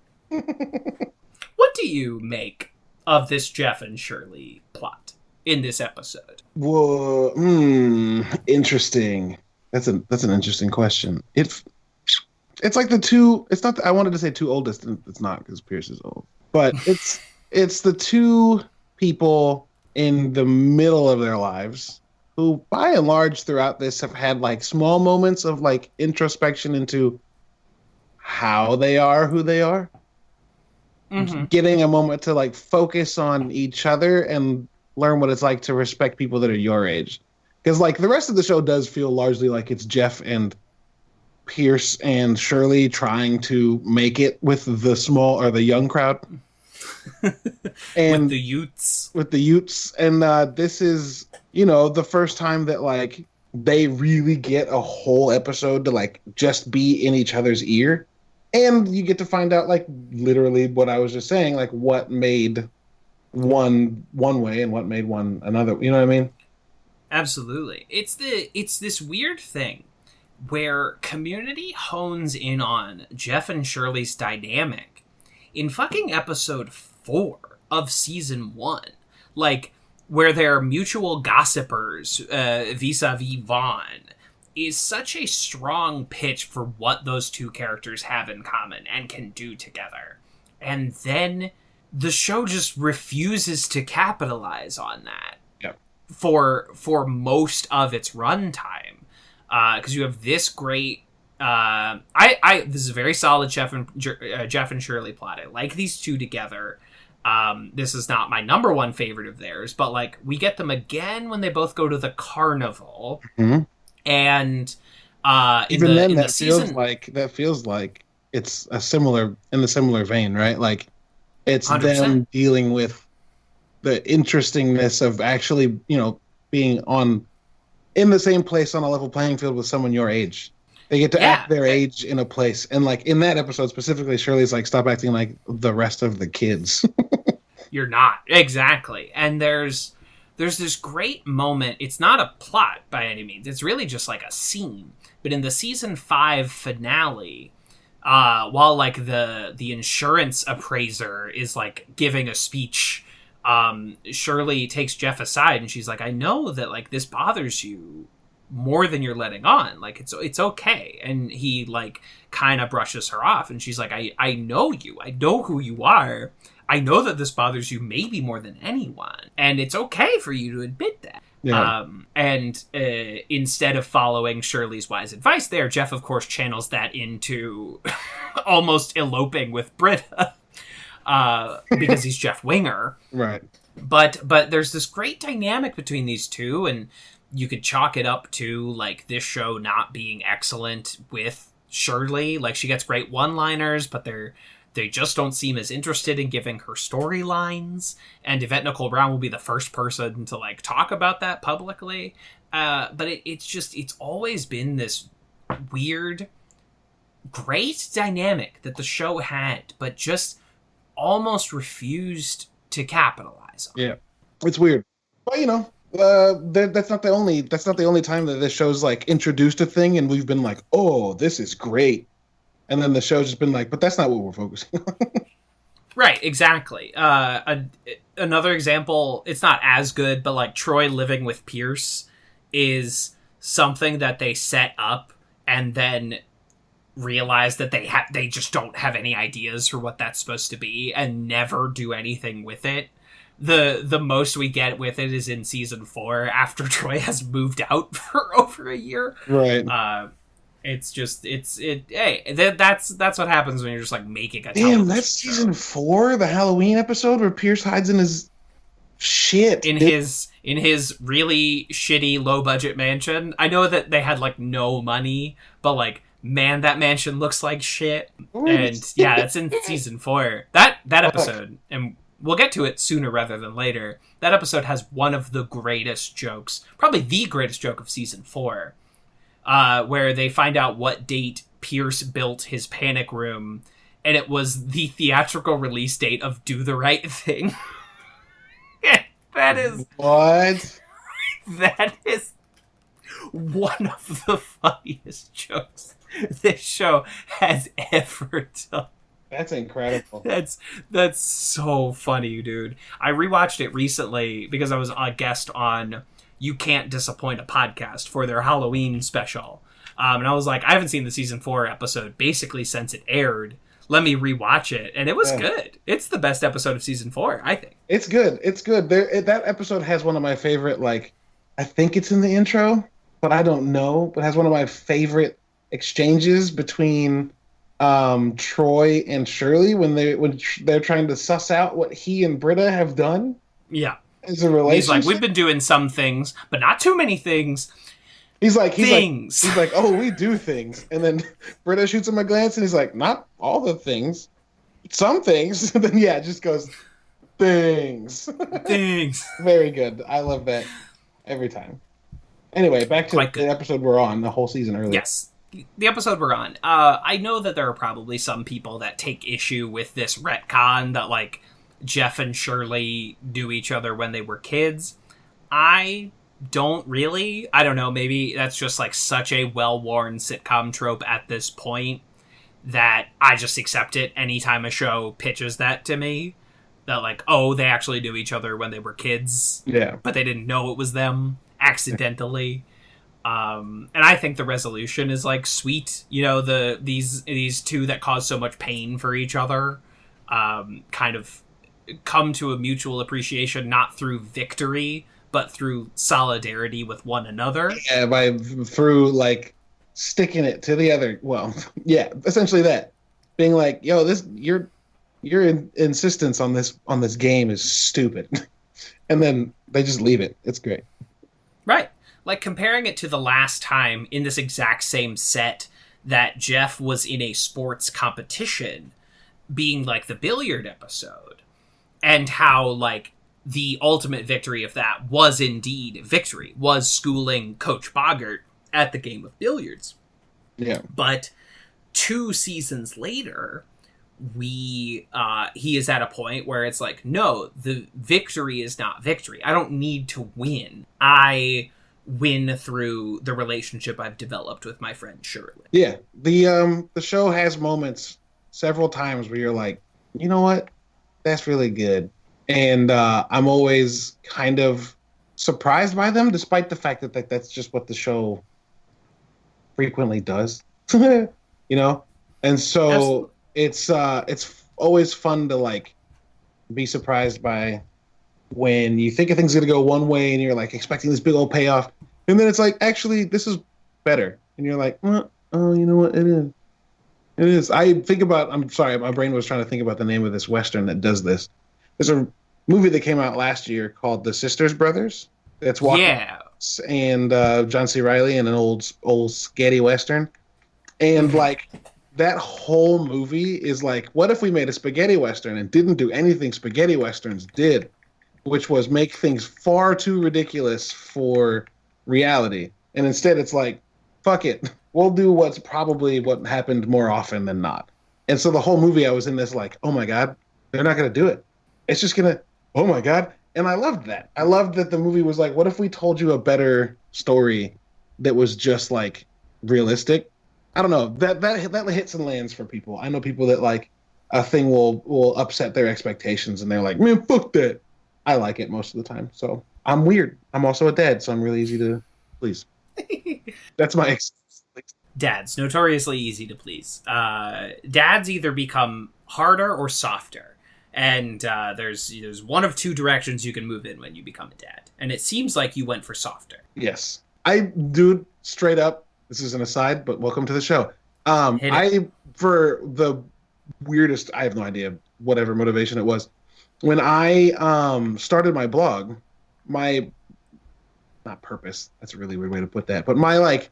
What do you make of this Jeff and Shirley plot in this episode? Whoa, interesting. That's an interesting question. It's like the two. It's not. I wanted to say two oldest, and it's not because Pierce is old. But it's the two people in the middle of their lives who, by and large, throughout this, have had like small moments of like introspection into how they are, who they are. Mm-hmm. Getting a moment to like focus on each other and learn what it's like to respect people that are your age. Because like the rest of the show does feel largely like it's Jeff and Pierce and Shirley trying to make it with the young crowd. And with the Utes. And this is, the first time that like they really get a whole episode to like just be in each other's ear. And you get to find out like literally what I was just saying, like what made one way and what made one another. You know what I mean? Absolutely. It's this weird thing where Community hones in on Jeff and Shirley's dynamic in fucking episode 4 of season 1. Like, where they're mutual gossipers vis-a-vis Vaughn is such a strong pitch for what those two characters have in common and can do together. And then the show just refuses to capitalize on that. Yep. For most of its runtime. Because you have this great this is a very solid Jeff and Shirley plot. I like these two together. This is not my number one favorite of theirs, but like we get them again when they both go to the carnival. Mm-hmm. And Even then, in that the season, feels like it's in the similar vein, right? Like it's 100%. them dealing with the interestingness of actually, being in the same place on a level playing field with someone your age. They get to act their age in a place, and like in that episode specifically, Shirley's like, "Stop acting like the rest of the kids." You're not. Exactly. And there's this great moment. It's not a plot by any means. It's really just like a scene. But in the season 5 finale, while like the insurance appraiser is like giving a speech, Shirley takes Jeff aside and she's like, "I know that like this bothers you more than you're letting on. Like it's okay." And he like kind of brushes her off, and she's like, I know you. I know who you are. I know that this bothers you maybe more than anyone, and it's okay for you to admit that. Yeah. Instead of following Shirley's wise advice there, Jeff, of course, channels that into almost eloping with Britta because he's Jeff Winger. Right. But there's this great dynamic between these two, and you could chalk it up to like this show not being excellent with Shirley. Like she gets great one-liners, but they just don't seem as interested in giving her storylines. And Yvette Nicole Brown will be the first person to like talk about that publicly. But it's always been this weird, great dynamic that the show had, but just almost refused to capitalize on. Yeah, it's weird. But that's not the only time that this show's like introduced a thing and we've been like, "Oh, this is great," and then the show's just been like, "But that's not what we're focusing on." Right, exactly. Another example, it's not as good, but like Troy living with Pierce is something that they set up and then realize that they just don't have any ideas for what that's supposed to be and never do anything with it. The most we get with it is in season 4 after Troy has moved out for over a year. Right. That's what happens when you're just like making a Damn, that's season 4, the Halloween episode where Pierce hides in his shit. In his really shitty low budget mansion. I know that they had like no money, but like, man, that mansion looks like shit. And yeah, it's in season 4. That episode, and we'll get to it sooner rather than later. That episode has one of the greatest jokes, probably the greatest joke of season 4, where they find out what date Pierce built his panic room, and it was the theatrical release date of Do the Right Thing. That is... What? That is one of the funniest jokes this show has ever done. That's incredible. That's so funny, dude. I rewatched it recently because I was a guest on You Can't Disappoint a Podcast for their Halloween special. And I was like, I haven't seen the season 4 episode basically since it aired. Let me rewatch it. And it was good. It's the best episode of season 4, I think. It's good. It's good. That episode has one of my favorite, like, I think it's in the intro, but I don't know. But it has one of my favorite exchanges between Troy and Shirley when they're trying to suss out what he and Britta have done. Yeah. As a relationship. He's like, we've been doing some things, but not too many things. He's like, "Oh, we do things." And then Britta shoots him a glance and he's like, "Not all the things. Some things." And then it just goes, "Things." Things. Very good. I love that every time. Anyway, back to the episode we're on, the whole season earlier. Yes. The episode we're on. I know that there are probably some people that take issue with this retcon that, like, Jeff and Shirley knew each other when they were kids. I don't really. I don't know, maybe that's just, like, such a well-worn sitcom trope at this point that I just accept it anytime a show pitches that to me. That, like, oh, they actually knew each other when they were kids. Yeah. But they didn't know it was them accidentally. And I think the resolution is like sweet, these two that cause so much pain for each other, kind of come to a mutual appreciation, not through victory, but through solidarity with one another. Yeah, through like sticking it to the other. Well, yeah, essentially that being like, "Yo, your insistence on this game is stupid," and then they just leave it. It's great. Right. like comparing it to the last time in this exact same set that Jeff was in a sports competition, being like the billiard episode, and how like the ultimate victory of that was indeed victory, was schooling Coach Boggart at the game of billiards. Yeah. But 2 seasons later, he is at a point where it's like, no, the victory is not victory. I don't need to win. I win through the relationship I've developed with my friend Shirley. Yeah. The show has moments several times where you're like, you know what? That's really good. And I'm always kind of surprised by them, despite the fact that that's just what the show frequently does. You know? And so it's always fun to like be surprised by when you think a thing's gonna go one way and you're like expecting this big old payoff, and then it's like, actually this is better, and you're like, oh, you know what, it is. I'm sorry, my brain was trying to think about the name of this Western that does this. There's a movie that came out last year called The Sisters Brothers. That's Walker and John C. Reilly in an old scatty Western. And like that whole movie is like, what if we made a spaghetti Western and didn't do anything spaghetti Westerns did, which was make things far too ridiculous for reality. And instead it's like, fuck it. We'll do what's probably what happened more often than not. And so the whole movie I was in this like, oh my God, they're not going to do it. It's just going to, oh my God. And I loved that. I loved that the movie was like, what if we told you a better story that was just like realistic? I don't know. That hits and lands for people. I know people that like a thing will upset their expectations and they're like, man, fuck that. I like it most of the time. So I'm weird. I'm also a dad, so I'm really easy to please. That's my Dads, notoriously easy to please. Dads either become harder or softer. And there's one of 2 directions you can move in when you become a dad. And it seems like you went for softer. Yes. Dude, straight up, this is an aside, but welcome to the show. For the weirdest, I have no idea, whatever motivation it was. When I started my blog, not purpose, that's a really weird way to put that, but my like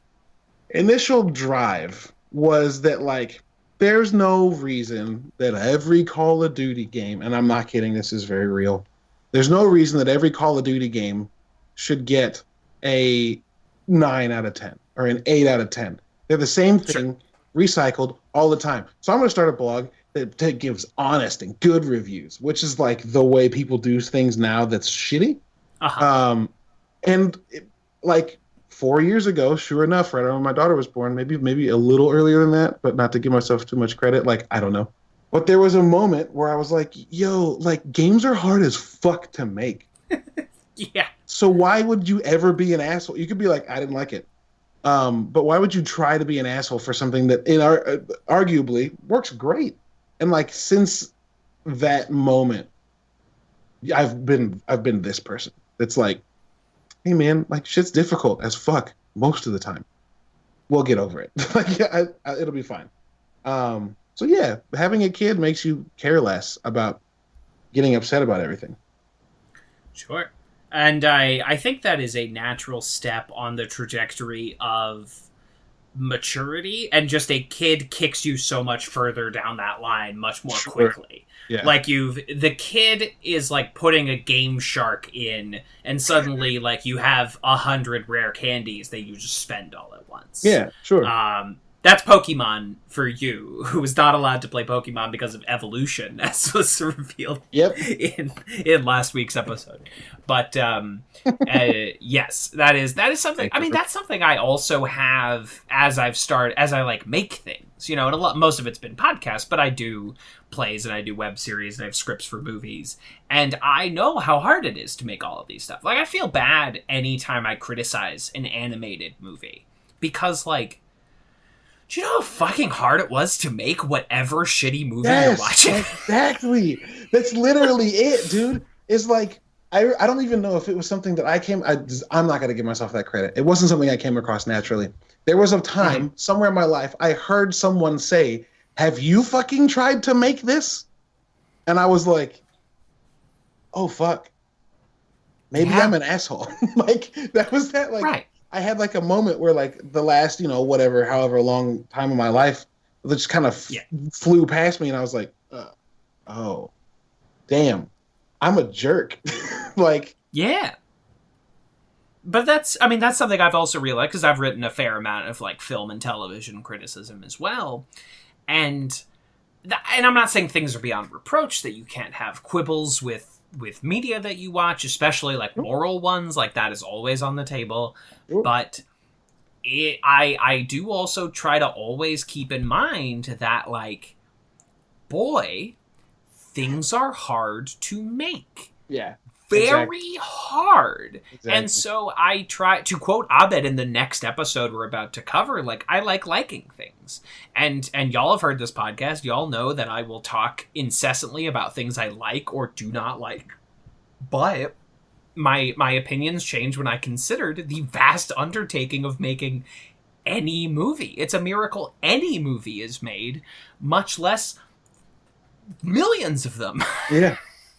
initial drive was that like, there's no reason that every Call of Duty game, and I'm not kidding, this is very real, there's no reason that every Call of Duty game should get a 9 out of 10 or an 8 out of 10. They're the same thing, recycled all the time. So I'm going to start a blog that gives honest and good reviews, which is like the way people do things now that's shitty. Uh-huh. Like 4 years ago, sure enough, right when my daughter was born, maybe a little earlier than that, but not to give myself too much credit, like, I don't know. But there was a moment where I was like, yo, like, games are hard as fuck to make. Yeah. So why would you ever be an asshole? You could be like, I didn't like it. But why would you try to be an asshole for something that arguably works great? And like, since that moment, I've been this person. It's like, hey man, like shit's difficult as fuck most of the time. We'll get over it. Like, it'll be fine. So yeah, having a kid makes you care less about getting upset about everything. Sure. And I think that is a natural step on the trajectory of maturity, and just a kid kicks you so much further down that line much more quickly. Yeah. Like the kid is like putting a Game Shark in, and suddenly like you have 100 rare candies that you just spend all at once. Yeah, sure. That's Pokemon for you, who was not allowed to play Pokemon because of evolution, as was revealed in last week's episode. But yes, that is something. I mean, that's something I also have as I like make things, you know. And most of it's been podcasts, but I do plays and I do web series and I have scripts for movies, and I know how hard it is to make all of these stuff. Like, I feel bad anytime I criticize an animated movie because, like, do you know how fucking hard it was to make whatever shitty movie you're watching? Exactly. That's literally it, dude. It's like, I don't even know if it was something that I'm not going to give myself that credit. It wasn't something I came across naturally. There was a time somewhere in my life I heard someone say, have you fucking tried to make this? And I was like, oh, fuck. Maybe I'm an asshole. Like, that was that, like, right. I had like a moment where like the last, whatever, however long time of my life, it just kind of flew past me, and I was like, oh, damn, I'm a jerk. Like, yeah. But that's something I've also realized, because I've written a fair amount of like film and television criticism as well, and I'm not saying things are beyond reproach, that you can't have quibbles with media that you watch, especially like moral ones, like that is always on the table. But I do also try to always keep in mind that, like, boy, things are hard to make. Yeah. Very hard. Exactly. And so I try to quote Abed in the next episode we're about to cover, like, I like liking things. And y'all have heard this podcast. Y'all know that I will talk incessantly about things I like or do not like. But my opinions change when I considered the vast undertaking of making any movie. It's a miracle any movie is made, much less millions of them. Yeah.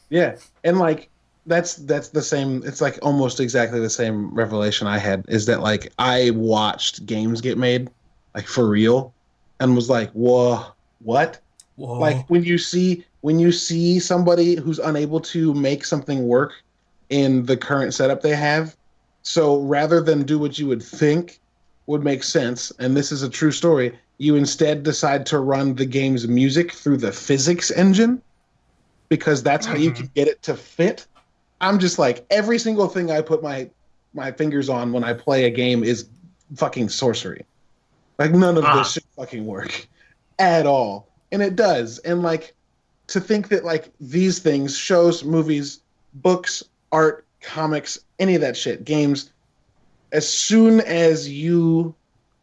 Yeah. And like, that's the same. It's like almost exactly the same revelation I had, is that like I watched games get made, like for real, and was like, whoa, what? Whoa. Like when you see somebody who's unable to make something work in the current setup they have, so rather than do what you would think would make sense, and this is a true story, you instead decide to run the game's music through the physics engine because that's how you can get it to fit. I'm just like, every single thing I put my fingers on when I play a game is fucking sorcery. Like, none of this should fucking work at all. And it does. And like, to think that like these things, shows, movies, books, art, comics, any of that shit, games, as soon as you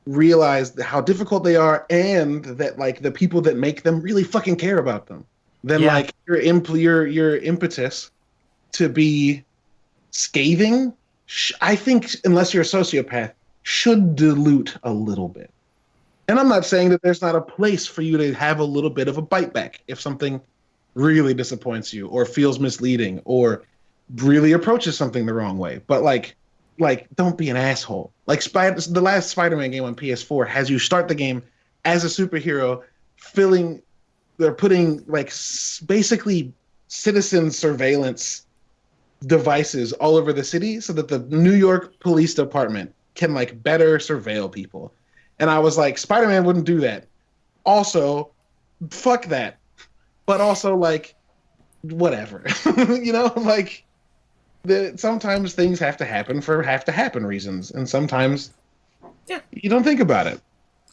realize how difficult they are and that like the people that make them really fucking care about them, then like your impetus to be scathing, I think, unless you're a sociopath, should dilute a little bit. And I'm not saying that there's not a place for you to have a little bit of a bite back if something really disappoints you or feels misleading or really approaches something the wrong way. But like don't be an asshole. Like the last Spider-Man game on PS4 has you start the game as a superhero, they're putting like basically citizen surveillance devices all over the city so that the New York Police Department can like better surveil people. And I was like, Spider-Man wouldn't do that. Also, fuck that. But also like, whatever. Like sometimes things have to happen for reasons, and sometimes you don't think about it.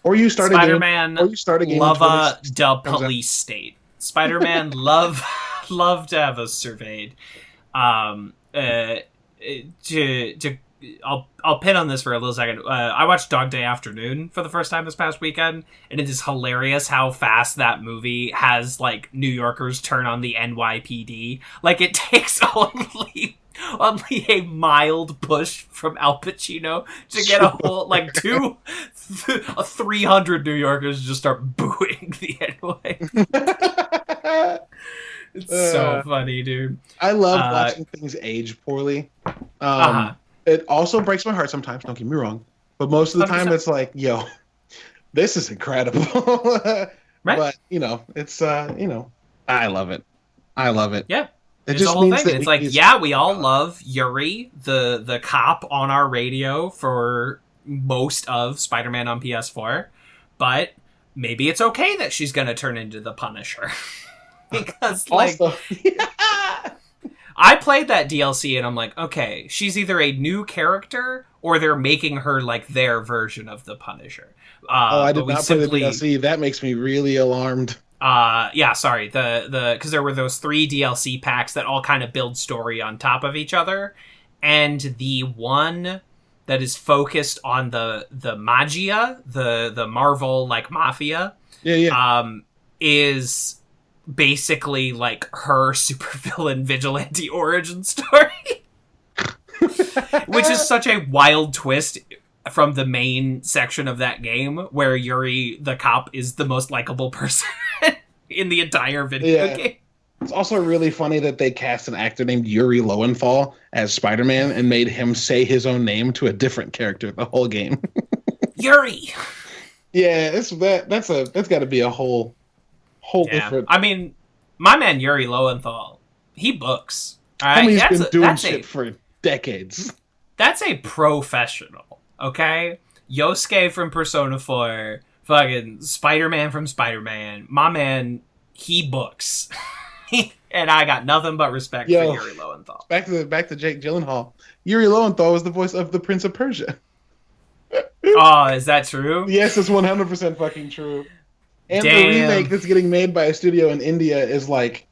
Or you start Spider-Man a game. Or you start a game. Love the police state. Spider-Man love to have us surveyed. I'll pin on this for a little second. I watched Dog Day Afternoon for the first time this past weekend, and it is hilarious how fast that movie has like New Yorkers turn on the NYPD. Like, it takes only a mild push from Al Pacino to get a whole like 300 New Yorkers just start booing the NY. It's so funny, dude. I love watching things age poorly. It also breaks my heart sometimes, don't get me wrong. But most of the time 100%. It's like, yo, this is incredible. Right? But, it's, I love it. I love it. Yeah. It just the whole means thing. that It's like, we all love Yuri, the cop on our radio for most of Spider-Man on PS4. But maybe it's okay that she's going to turn into the Punisher. Because, like... Also, I played that DLC and I'm like, okay, she's either a new character or they're making her like their version of the Punisher. I did not play the DLC. That makes me really alarmed. Sorry. Because there were those 3 DLC packs that all kind of build story on top of each other, and the one that is focused on the magia, the Marvel like mafia, is basically like her supervillain vigilante origin story. Which is such a wild twist from the main section of that game, where Yuri the cop is the most likable person in the entire video game. It's also really funny that they cast an actor named Yuri Lowenthal as Spider-Man and made him say his own name to a different character the whole game. Yuri. Yeah, that's got to be a whole different. I mean, my man Yuri Lowenthal, he books. All right? He's been doing shit for decades. That's a professional, okay? Yosuke from Persona 4, fucking Spider-Man from Spider-Man. My man, he books. And I got nothing but respect for Yuri Lowenthal. Back to Jake Gyllenhaal. Yuri Lowenthal was the voice of the Prince of Persia. Oh, is that true? Yes, it's 100% fucking true. And Damn. the remake that's getting made by a studio in India is like,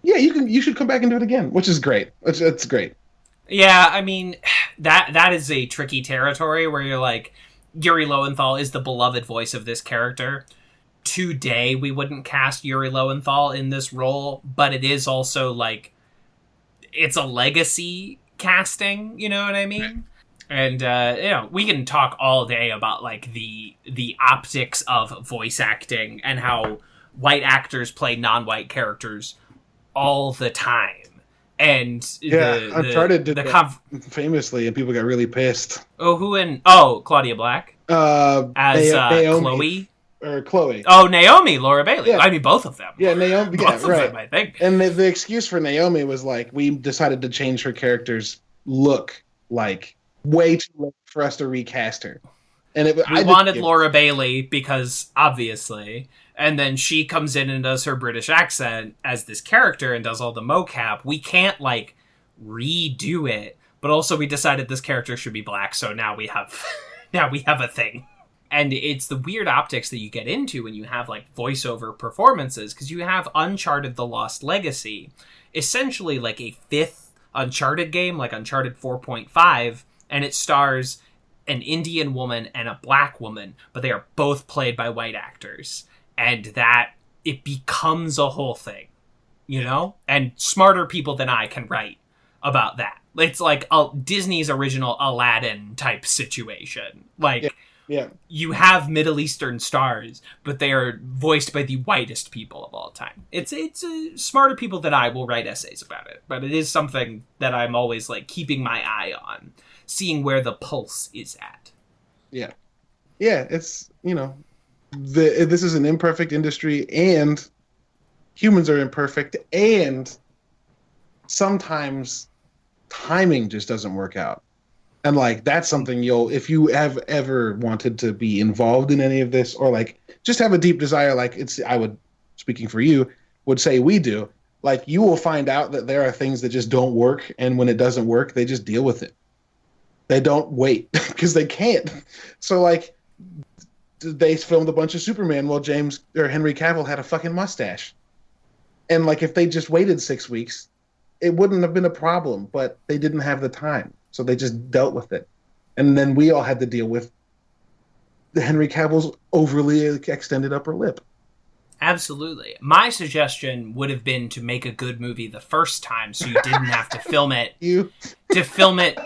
yeah, you should come back and do it again, which is great. It's great. Yeah, I mean, that is a tricky territory where you're like, Yuri Lowenthal is the beloved voice of this character. Today, we wouldn't cast Yuri Lowenthal in this role, but it is also like, it's a legacy casting, you know what I mean? And, we can talk all day about, like, the optics of voice acting and how white actors play non-white characters all the time. And Uncharted did that famously, and people got really pissed. Claudia Black? As Naomi, Chloe? Or Chloe. Oh, Naomi, Laura Bailey. Yeah. I mean, both of them. Yeah, Naomi, both of right. them, I think. And the excuse for Naomi was, like, we decided to change her character's look, like, way too late for us to recast her. And we wanted Laura Bailey because, obviously, and then she comes in and does her British accent as this character and does all the mocap. We can't, like, redo it, but also we decided this character should be black, so now we have a thing. And it's the weird optics that you get into when you have, like, voiceover performances, because you have Uncharted: The Lost Legacy, essentially like a fifth Uncharted game, like Uncharted 4.5, and it stars an Indian woman and a black woman, but they are both played by white actors. And that, it becomes a whole thing, you know? And smarter people than I can write about that. It's like Disney's original Aladdin type situation. Like, yeah. You have Middle Eastern stars, but they are voiced by the whitest people of all time. It's smarter people than I will write essays about it, but it is something that I'm always, like, keeping my eye on, seeing where the pulse is at. Yeah. Yeah, it's, this is an imperfect industry, and humans are imperfect, and sometimes timing just doesn't work out. And, like, that's something if you have ever wanted to be involved in any of this, or, like, just have a deep desire, like, speaking for you, would say we do, like, you will find out that there are things that just don't work, and when it doesn't work, they just deal with it. They don't wait, because they can't. So, like, they filmed a bunch of Superman while Henry Cavill had a fucking mustache. And, like, if they just waited 6 weeks, it wouldn't have been a problem, but they didn't have the time. So they just dealt with it. And then we all had to deal with Henry Cavill's overly extended upper lip. Absolutely. My suggestion would have been to make a good movie the first time so you didn't have to film it. To film it.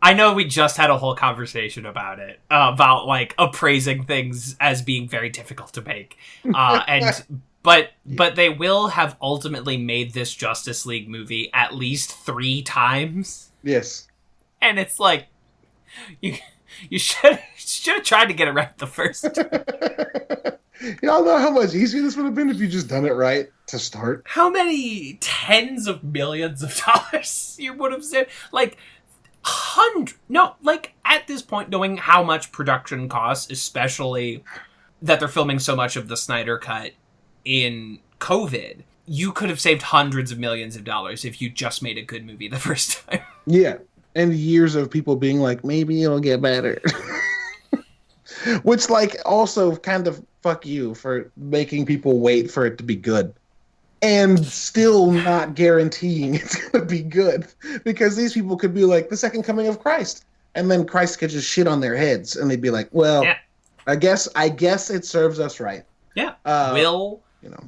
I know we just had a whole conversation about it, about, like, appraising things as being very difficult to make. But they will have ultimately made this Justice League movie at least 3 times. Yes. And it's like, you should have tried to get it right the first time. Y'all know how much easier this would have been if you just done it right to start? How many tens of millions of dollars you would have saved? Like, at this point, knowing how much production costs, especially that they're filming so much of the Snyder Cut in COVID, you could have saved hundreds of millions of dollars if you just made a good movie the first time. Yeah. And years of people being like, maybe it'll get better. Which, like, also kind of fuck you for making people wait for it to be good. And still not guaranteeing it's going to be good. Because these people could be like, the second coming of Christ. And then Christ could just shit on their heads. And they'd be like, well, yeah. I guess it serves us right. Yeah.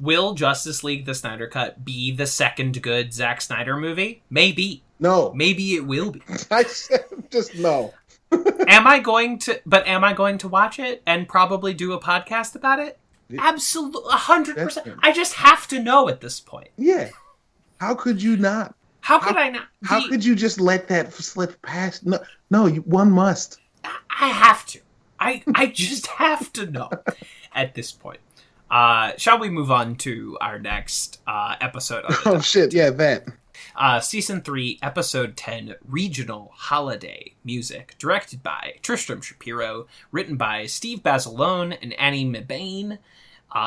Will Justice League the Snyder Cut be the second good Zack Snyder movie? Maybe. No. Maybe it will be. I said just no. Am I going to watch it and probably do a podcast about it? Absolutely, 100%. Desperate. I just have to know at this point. Yeah. How could you not? How could I not? How could you just let that slip past? No, one must. I have to. I just have to know at this point. Shall we move on to our next episode? Oh shit! Yeah, that. Season 3, Episode 10, Regional Holiday Music, directed by Tristram Shapiro, written by Steve Basilone and Annie Mebane.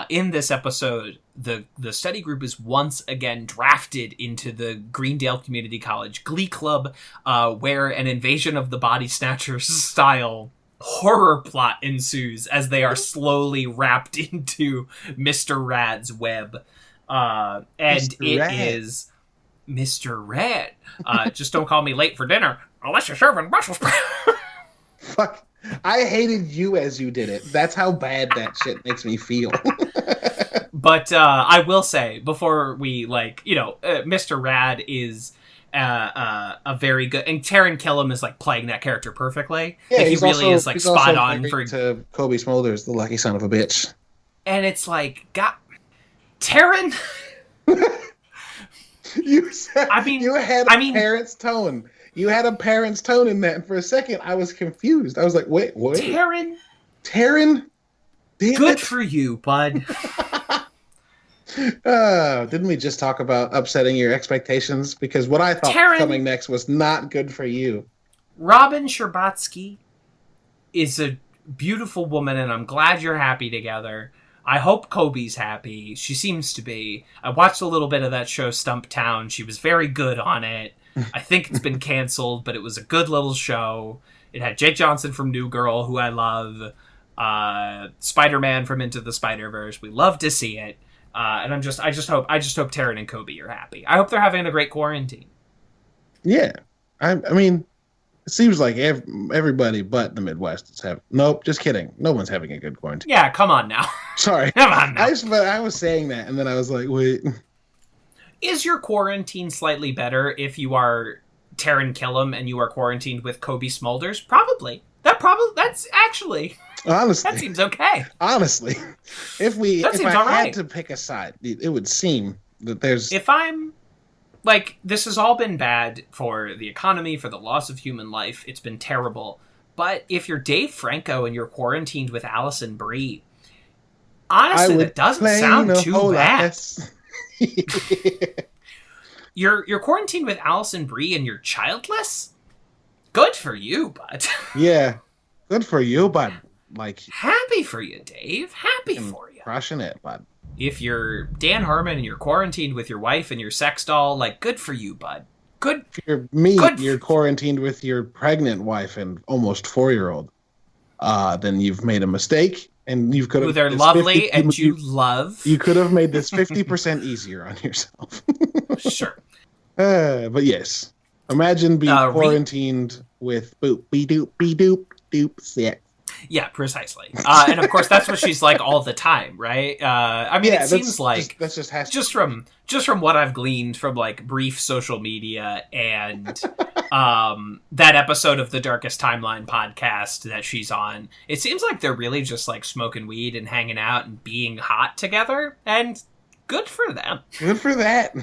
In this episode, the study group is once again drafted into the Greendale Community College Glee Club, where an Invasion of the Body Snatchers style horror plot ensues as they are slowly wrapped into Mr. Rad's web. And Mr. it Rad. is Mr. Rad. Just don't call me late for dinner unless you're serving Brussels sprouts. Fuck. I hated you as you did it. That's how bad that shit makes me feel. But I will say, before we, Mr. Rad is a very good... And Taron Killam is, playing that character perfectly. Yeah, he really is, he's spot also on married for... to Kobe Smulders, the lucky son of a bitch. And it's God... Taron... You said... you had a parent's tone. You had a parent's tone in that, and for a second, I was confused. I was like, wait, what? Taron? Damn Good it. for you, bud. Didn't we just talk about upsetting your expectations? Because what I thought Taron, coming next was not good for you. Robin Scherbatsky is a beautiful woman, and I'm glad you're happy together. I hope Kobe's happy. She seems to be. I watched a little bit of that show, Stumptown. She was very good on it. I think it's been canceled, but it was a good little show. It had Jake Johnson from New Girl, who I love. Spider-Man from Into the Spider-Verse. We love to see it. And I just hope Taron and Kobe are happy. I hope they're having a great quarantine. Yeah. I mean, it seems like everybody but the Midwest is having... Nope, just kidding. No one's having a good quarantine. Yeah, come on now. Sorry. Come on now. I was saying that, and then I was like, wait... Is your quarantine slightly better if you are Taron Killam and you are quarantined with Kobe Smulders? Probably. That's actually... Honestly. That seems okay. Honestly. If I all right. had to pick a side, it would seem that there's... If I'm... this has all been bad for the economy, for the loss of human life. It's been terrible. But if you're Dave Franco and you're quarantined with Allison Brie, honestly, that doesn't sound too bad. You're quarantined with Allison Brie and you're childless? Good for you, bud. Yeah. Good for you, bud. Happy for you, Dave. Happy for you. Crushing it, bud. If you're Dan Harmon and you're quarantined with your wife and your sex doll, good for you, bud. Good. If you're me, you're quarantined with your pregnant wife and almost 4-year-old. Then you've made a mistake, and you could have. They're lovely, and you love. You could have made this 50% easier on yourself. Sure. But yes, imagine being quarantined with boop, be doop, sex. Yeah, precisely. And of course, that's what she's like all the time, right? It seems like that's just from what I've gleaned from brief social media and that episode of the Darkest Timeline podcast that she's on. It seems like they're really just smoking weed and hanging out and being hot together, and good for them. Good for that.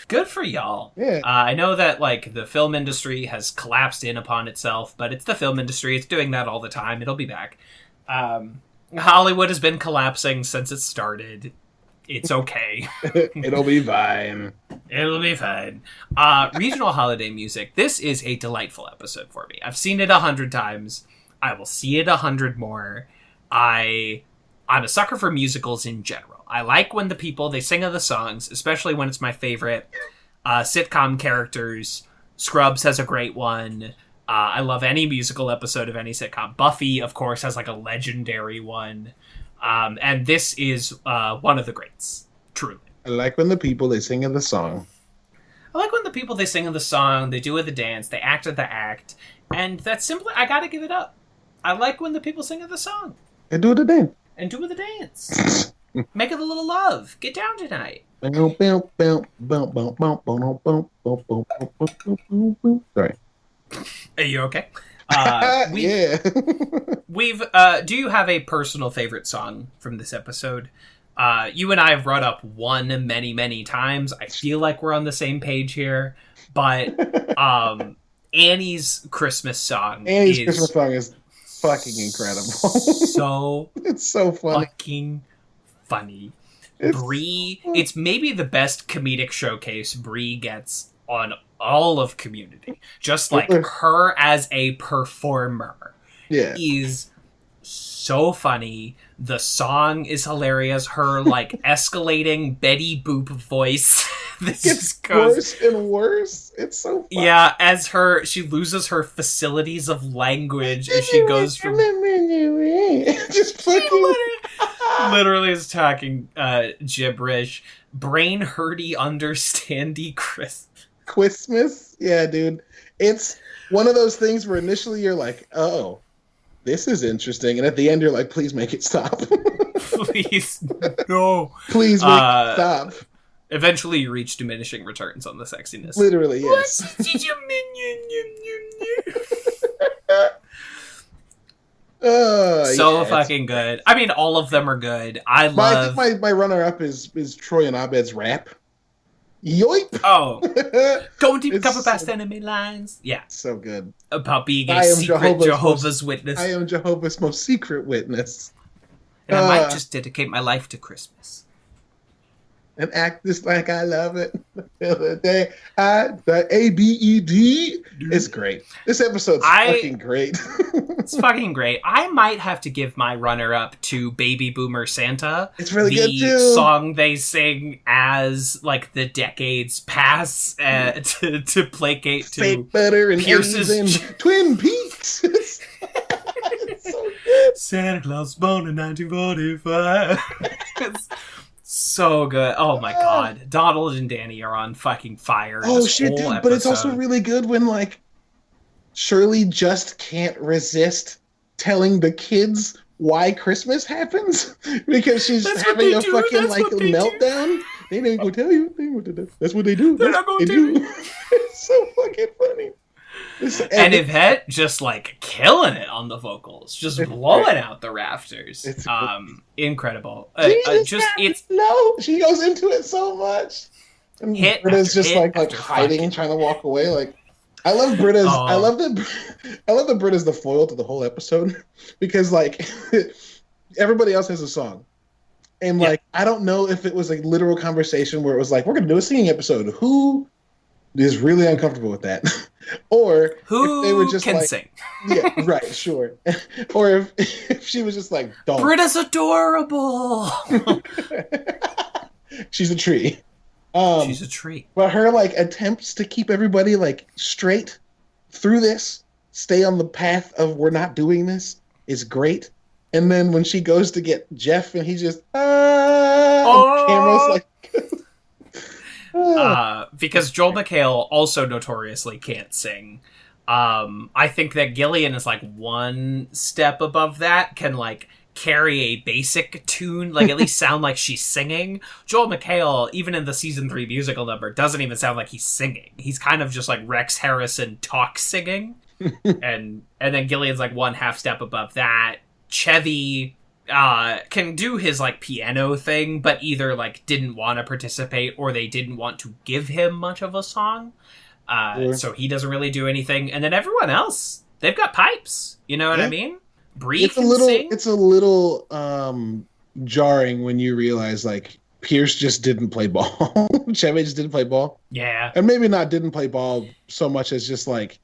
Good for y'all. Yeah. I know that the film industry has collapsed in upon itself, but it's the film industry. It's doing that all the time. It'll be back. Hollywood has been collapsing since it started. It's okay. It'll be fine. It'll be fine. Regional holiday music. This is a delightful episode for me. I've seen it 100 times. I will see it 100 more. I'm a sucker for musicals in general. I like when the people, they sing of the songs, especially when it's my favorite sitcom characters. Scrubs has a great one. I love any musical episode of any sitcom. Buffy, of course, has a legendary one. And this is one of the greats, truly. I like when the people, they sing of the song. I like when the people, they sing of the song, they do of the dance, they act of the act. And that's simply, I gotta give it up. I like when the people sing of the song. And do the dance. And do the dance. Make it a little love. Get down tonight. Sorry. Are you okay? Yeah. We've do you have a personal favorite song from this episode? You and I have brought up one many times. I feel like we're on the same page here, but Annie's Christmas song is fucking incredible. So it's so funny. Fucking funny. Bree, it's maybe the best comedic showcase Bree gets on all of Community. Just like her as a performer is so funny. The song is hilarious. Her like escalating Betty Boop voice. This just goes worse and worse. It's so funny. Yeah, as she loses her facilities of language as she goes from just fucking literally is talking gibberish. Brain hurty understandy Christmas. Yeah, dude. It's one of those things where initially you're like, oh, this is interesting. And at the end you're like, please make it stop. Please. No. Please make it stop. Eventually you reach diminishing returns on the sexiness. Literally, yes. Fucking good. I mean, all of them are good. I think my runner-up is Troy and Abed's rap. Yoip! Oh. Don't even cover past enemy lines. Yeah. So good. About being a secret Jehovah's Witness. I am Jehovah's most secret witness. And I might just dedicate my life to Christmas. And act just like I love it. The ABED is great. This episode's fucking great. It's fucking great. I might have to give my runner-up to Baby Boomer Santa. It's really good too. The song they sing as like the decades pass to placate to fake butter and Pierce's and Twin Peaks. It's so good. Santa Claus born in 1945. It's so good. Oh my god. Donald and Danny are on fucking fire. Oh shit, dude. Episode. But it's also really good when like Shirley just can't resist telling the kids why Christmas happens because she's having a fucking like meltdown. They didn't go tell you. That's what they do. They're not going to. It's so fucking funny. And Yvette just like killing it on the vocals, just blowing out the rafters. It's incredible. She goes into it so much. And Britta's just like hiding, trying to walk away. Like I love Britta's. I love that Britta's the foil to the whole episode because like everybody else has a song. And like I don't know if it was a literal conversation where it was like we're gonna do a singing episode. Who is really uncomfortable with that? Or who if they were just can like, sing? Yeah, right, sure. Or if she was just like, don't. Britta's adorable. She's a tree. She's a tree. But her like attempts to keep everybody like straight through this, stay on the path of we're not doing this, is great. And then when she goes to get Jeff and he's just camera's like. Because Joel McHale also notoriously can't sing. I think that Gillian is like one step above that, can like carry a basic tune, like at least sound like she's singing. Joel McHale, even in the season 3 musical number, doesn't even sound like he's singing. He's kind of just like Rex Harrison talk singing. and then Gillian's like one half step above that. Chevy can do his like piano thing, but either like didn't want to participate or they didn't want to give him much of a song. So he doesn't really do anything. And then everyone else, they've got pipes. You know what I mean? Bree can sing. It's a little jarring when you realize like Pierce just didn't play ball. Chevy just didn't play ball. Yeah. And maybe not didn't play ball so much as just like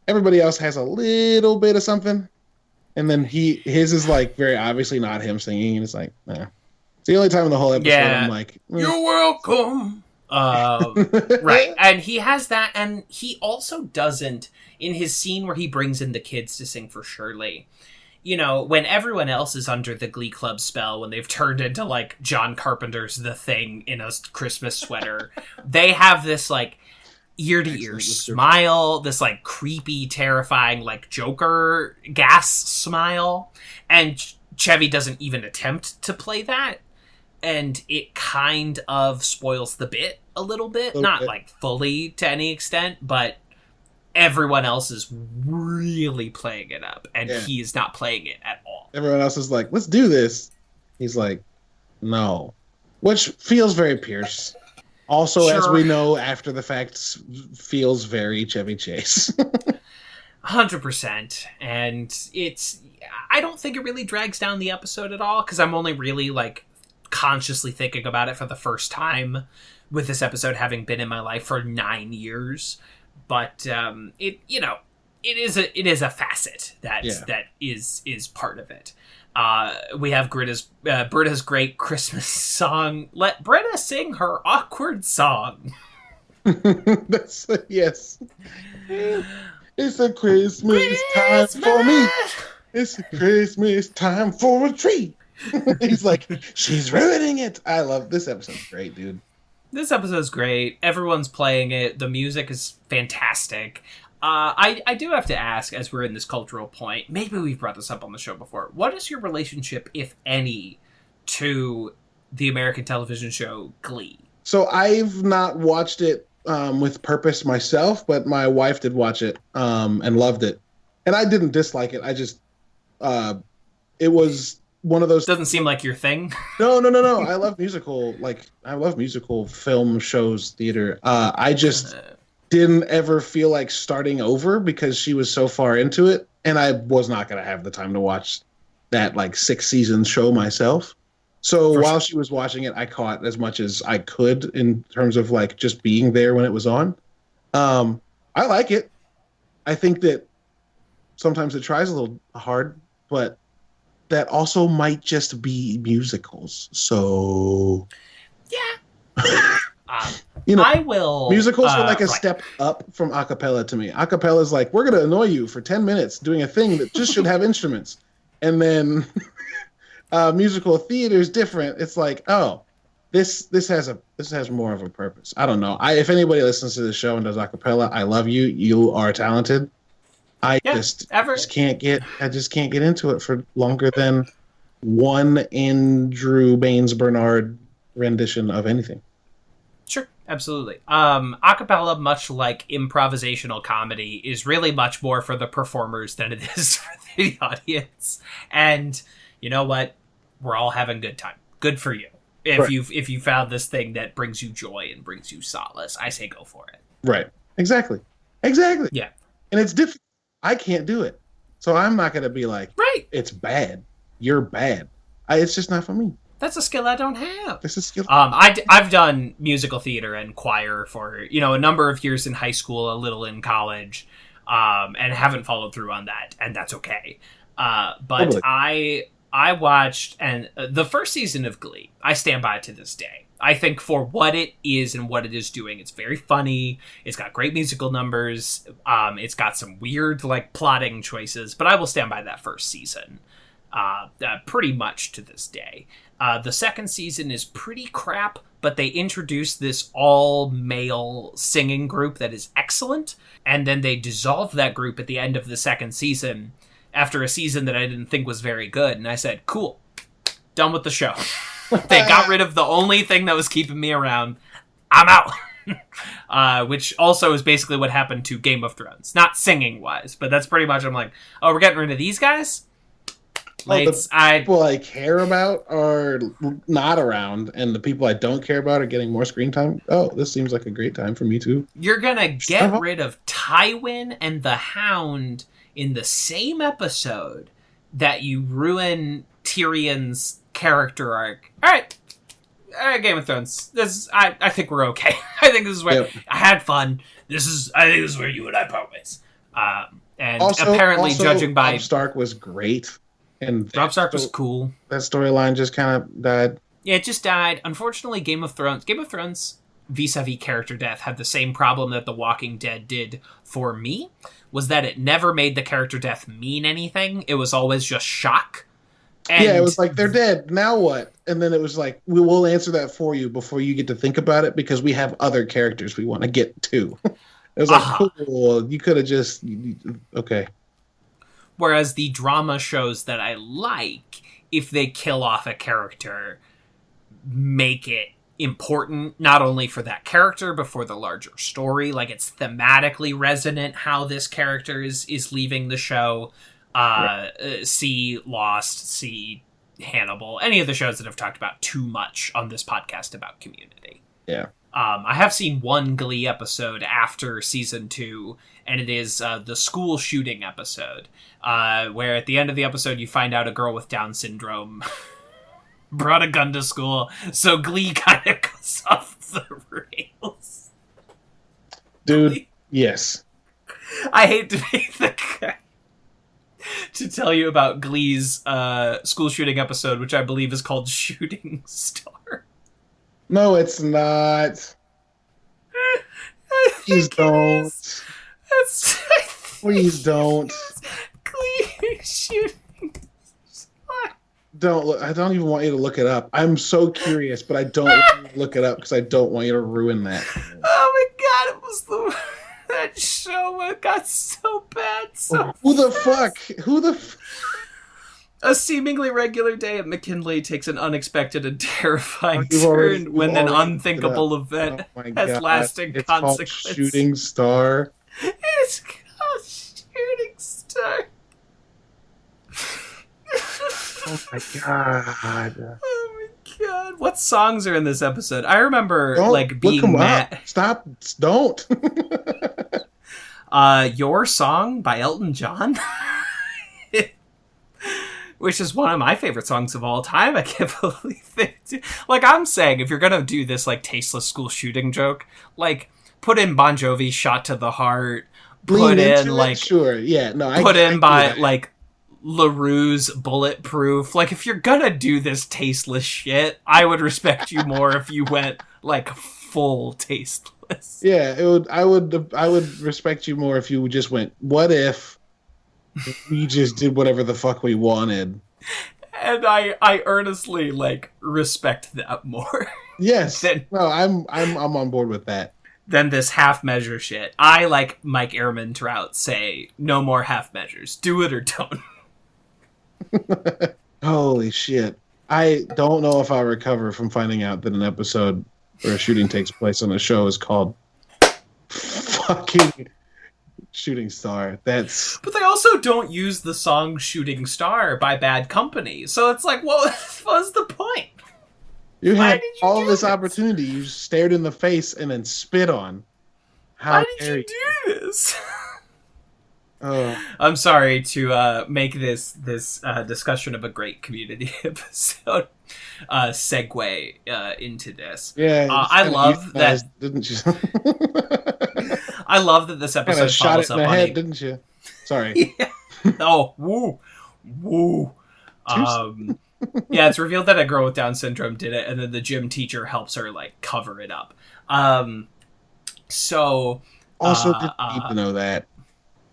everybody else has a little bit of something. And then his is like very obviously not him singing, and it's like, nah. It's the only time in the whole episode I'm like, you're welcome. Right, and he has that, and he also doesn't in his scene where he brings in the kids to sing for Shirley. You know, when everyone else is under the Glee Club spell, when they've turned into like John Carpenter's The Thing in a Christmas sweater, they have this like ear-to-ear smile, this like creepy, terrifying like Joker gas smile, and Chevy doesn't even attempt to play that, and it kind of spoils the bit a little bit, not like fully to any extent, but everyone else is really playing it up, and he is not playing it at all. Everyone else is like, let's do this. He's like, no. Which feels very Pierce. Also, as we know after the fact, feels very Chevy Chase. 100%. And I don't think it really drags down the episode at all, because I'm only really, like, consciously thinking about it for the first time, with this episode having been in my life for 9 years. But it is a facet that is part of it. We have Britta's great Christmas song. Let Britta sing her awkward song. Yes. It's a Christmas time for me. It's a Christmas time for a tree. He's like, she's ruining it. I love this episode. Great, dude. This episode's great. Everyone's playing it. The music is fantastic. I do have to ask, as we're in this cultural point, maybe we've brought this up on the show before, what is your relationship, if any, to the American television show Glee? So I've not watched it with purpose myself, but my wife did watch it and loved it. And I didn't dislike it. I just, it was one of those... Doesn't seem like your thing. No. I love musical film, shows, theater. I just... didn't ever feel like starting over because she was so far into it, and I was not going to have the time to watch that like 6-season show myself. So while she was watching it, I caught as much as I could in terms of like just being there when it was on. I like it. I think that sometimes it tries a little hard, but that also might just be musicals. So yeah. I will. Musicals are like a step up from a cappella to me. A cappella is like, we're going to annoy you for 10 minutes doing a thing that just should have instruments. And then musical theater is different. It's like, oh, this has more of a purpose. I don't know. If anybody listens to this show and does a cappella, I love you. You are talented. I just can't get into it for longer than one Andrew Baines Bernard rendition of anything. Sure, absolutely. Acapella, much like improvisational comedy, is really much more for the performers than it is for the audience. And you know what? We're all having a good time. Good for you. If you found this thing that brings you joy and brings you solace, I say go for it. Right. Exactly. Yeah. And it's difficult. I can't do it. So I'm not going to be like, it's bad. You're bad. It's just not for me. That's a skill I don't have. This is skill. I've done musical theater and choir for a number of years in high school, a little in college, and haven't followed through on that, and that's okay. But totally. I watched the first season of Glee. I stand by it to this day. I think for what it is and what it is doing, it's very funny. It's got great musical numbers. It's got some weird like plotting choices, but I will stand by that first season. Pretty much to this day. The second season is pretty crap, but they introduced this all-male singing group that is excellent, and then they dissolved that group at the end of the second season after a season that I didn't think was very good, and I said, cool, done with the show. They got rid of the only thing that was keeping me around. I'm out. Which also is basically what happened to Game of Thrones. Not singing-wise, but that's pretty much, I'm like, oh, we're getting rid of these guys? Like, the people I care about are not around, and the people I don't care about are getting more screen time. Oh, this seems like a great time for me too. You're gonna get rid of Tywin and the Hound in the same episode that you ruin Tyrion's character arc. All right, Game of Thrones. I think we're okay. I think this is where I had fun. I think this is where you and I part ways. And apparently, judging by Robb Stark was great. And Robb Stark was cool. That storyline just kind of died. Yeah, it just died. Unfortunately, Game of Thrones, vis-a-vis character death, had the same problem that The Walking Dead did for me, was that it never made the character death mean anything. It was always just shock. And it was like, they're dead, now what? And then it was like, we will answer that for you before you get to think about it, because we have other characters we want to get to. It was like, cool, you could have just... Okay. Whereas the drama shows that I like, if they kill off a character, make it important, not only for that character, but for the larger story. Like, it's thematically resonant how this character is leaving the show. See Lost, see Hannibal, any of the shows that have talked about too much on this podcast about Community. Yeah. I have seen one Glee episode after season 2, and it is the school shooting episode, where at the end of the episode you find out a girl with Down syndrome brought a gun to school, so Glee kind of goes off the rails. Dude, yes. I hate to be the guy to tell you about Glee's school shooting episode, which I believe is called Shooting Star. No, it's not. Please don't. Please don't. Glee Shooting Star. Don't look. I don't even want you to look it up. I'm so curious, but I don't want you to look it up because I don't want you to ruin that. Oh my god, it was that show got so bad. Who the fuck? A seemingly regular day at McKinley takes an unexpected and terrifying You've turn when an already unthinkable event has God. lasting It's consequences. Called Shooting Star. It's called Shooting Star. Oh my god. Oh my god. What songs are in this episode? I remember Don't like look being 'em mad. up. Stop. Don't. Your Song by Elton John. Which is one of my favorite songs of all time. I can't believe it. Like, I'm saying, if you're gonna do this, like, tasteless school shooting joke, like, put in Bon Jovi's Shot to the Heart, put in, like... Sure, yeah, no, put in by, that. like, LaRue's Bulletproof. Like, if you're gonna do this tasteless shit, I would respect you more if you went, like, full tasteless. Yeah, I would respect you more if you just went, what if we just did whatever the fuck we wanted? And I earnestly, like, respect that more. Yes. No, I'm on board with that. Than this half measure shit. I, like Mike Ehrman Trout, say no more half measures. Do it or don't. Holy shit. I don't know if I'll recover from finding out that an episode where a shooting takes place on a show is called fucking Shooting Star. But they also don't use the song Shooting Star by Bad Company. So it's like, what was the point? You Why had did you all do this this? opportunity. You stared in the face and then spit on. How Why dare did you do this? Oh. I'm sorry to make this discussion of a great Community episode segue into this. Yeah, I love that. Didn't you? I love that this episode Shot it follows in up the on head, a... didn't you? Sorry. Yeah. Oh, woo. Yeah, it's revealed that a girl with Down syndrome did it, and then the gym teacher helps her, like, cover it up. Also, didn't need to know that.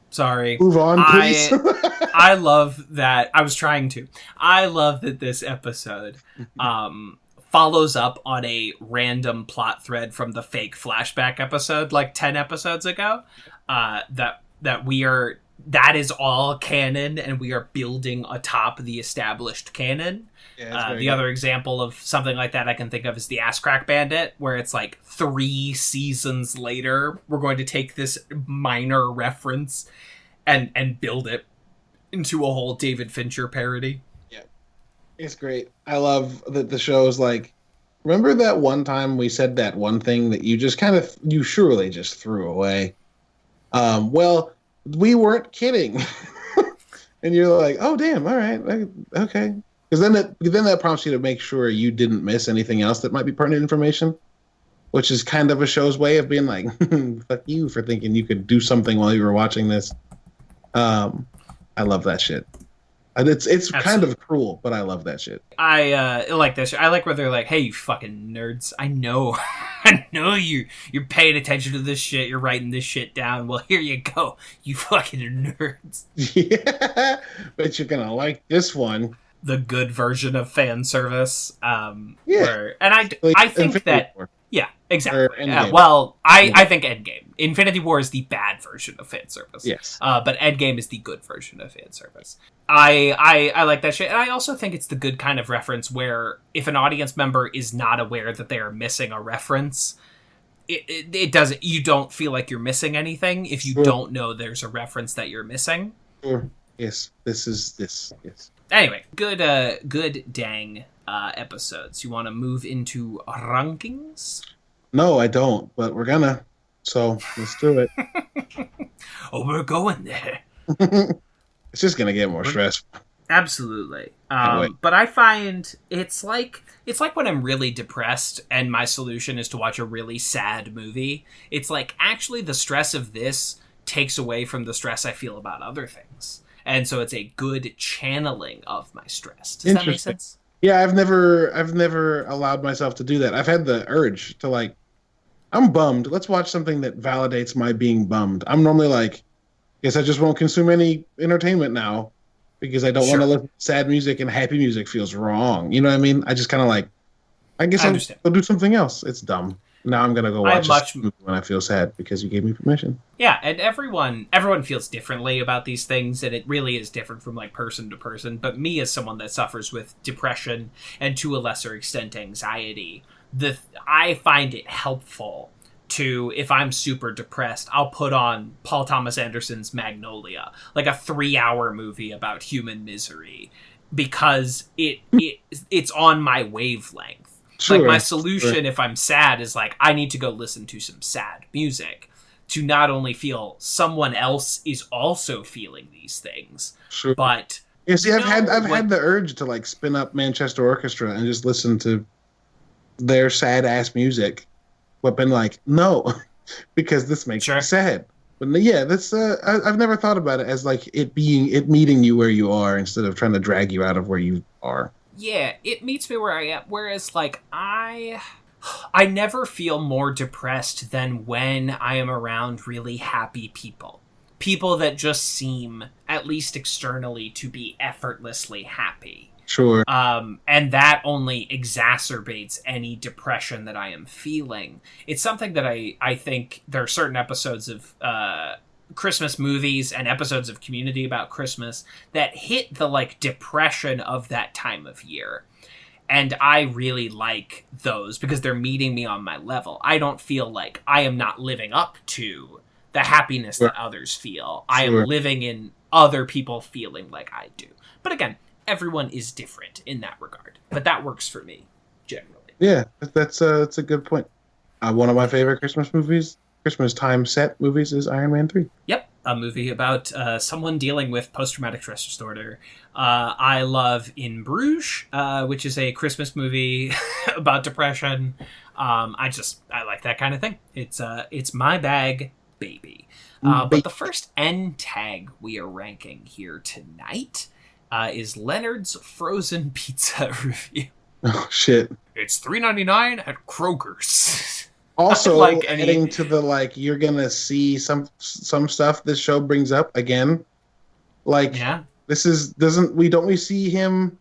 Sorry. Move on, please. I love that. I was trying to. I love that this episode follows up on a random plot thread from the fake flashback episode, like 10 episodes ago. That is all canon, and we are building atop the established canon. Yeah, The other example of something like that I can think of is the Ass Crack Bandit, where it's like 3 seasons later, we're going to take this minor reference and build it into a whole David Fincher parody. Yeah, it's great. I love that the show is like, remember that one time we said that one thing that you just you surely just threw away? Well, we weren't kidding. And you're like, oh, damn, all right, okay. Because then that prompts you to make sure you didn't miss anything else that might be pertinent information, which is kind of a show's way of being like, fuck you for thinking you could do something while you were watching this. I love that shit. And it's kind of cruel, but I love that shit. I like this. I like where they're like, hey, you fucking nerds. I know you're paying attention to this shit. You're writing this shit down. Well, here you go, you fucking nerds. Yeah, but you're going to like this one. The good version of fan service. Yeah. I think that... Yeah, Exactly. Endgame. Well, I think Endgame. Infinity War is the bad version of fan service. Yes. But Endgame is the good version of fan service. I like that shit. And I also think it's the good kind of reference where if an audience member is not aware that they are missing a reference, it doesn't. You don't feel like you're missing anything if you don't know there's a reference that you're missing. Sure. Yes. This. Yes. Anyway, good dang episodes. You want to move into rankings? No, I don't, but we're gonna. So let's do it. Oh, we're going there. It's just gonna get more stressful. Absolutely. Anyway. But I find it's like when I'm really depressed and my solution is to watch a really sad movie. It's like actually the stress of this takes away from the stress I feel about other things. And so it's a good channeling of my stress. Does that make sense? Yeah, I've never allowed myself to do that. I've had the urge to like, I'm bummed. Let's watch something that validates my being bummed. I'm normally like, guess I just won't consume any entertainment now because I don't want to listen to sad music and happy music feels wrong. You know what I mean? I just kind of like, I guess I'll do something else. It's dumb. Now I'm gonna go watch a movie when I feel sad because you gave me permission. Yeah, and everyone feels differently about these things, and it really is different from like person to person. But me, as someone that suffers with depression and to a lesser extent anxiety, I find it helpful to, if I'm super depressed, I'll put on Paul Thomas Anderson's Magnolia, like a 3-hour movie about human misery, because it's on my wavelength. Sure, like my solution if I'm sad is like I need to go listen to some sad music to not only feel someone else is also feeling these things, but yeah. See, I've had the urge to like spin up Manchester Orchestra and just listen to their sad ass music, but been like no, because this makes me sad. But yeah, that's I've never thought about it as like it meeting you where you are instead of trying to drag you out of where you are. Yeah, it meets me where I am. Whereas, like, I never feel more depressed than when I am around really happy people. People that just seem, at least externally, to be effortlessly happy. Sure. And that only exacerbates any depression that I am feeling. It's something that I think there are certain episodes of Christmas movies and episodes of Community about Christmas that hit the like depression of that time of year, and I really like those because they're meeting me on my level. I don't feel like I am not living up to the happiness that others feel. I am living in other people feeling like I do. But again, everyone is different in that regard, but that works for me generally. Yeah, that's a good point. One of my favorite Christmas time set movies is Iron Man 3. Yep, a movie about someone dealing with post-traumatic stress disorder. I love In Bruges, which is a Christmas movie about depression. I like that kind of thing. It's my bag, baby. But the first N tag we are ranking here tonight is Leonard's Frozen Pizza review. Oh shit! It's $3.99 at Kroger's. Also, like adding to the like, you're gonna see some stuff this show brings up again. Like, this is we see him.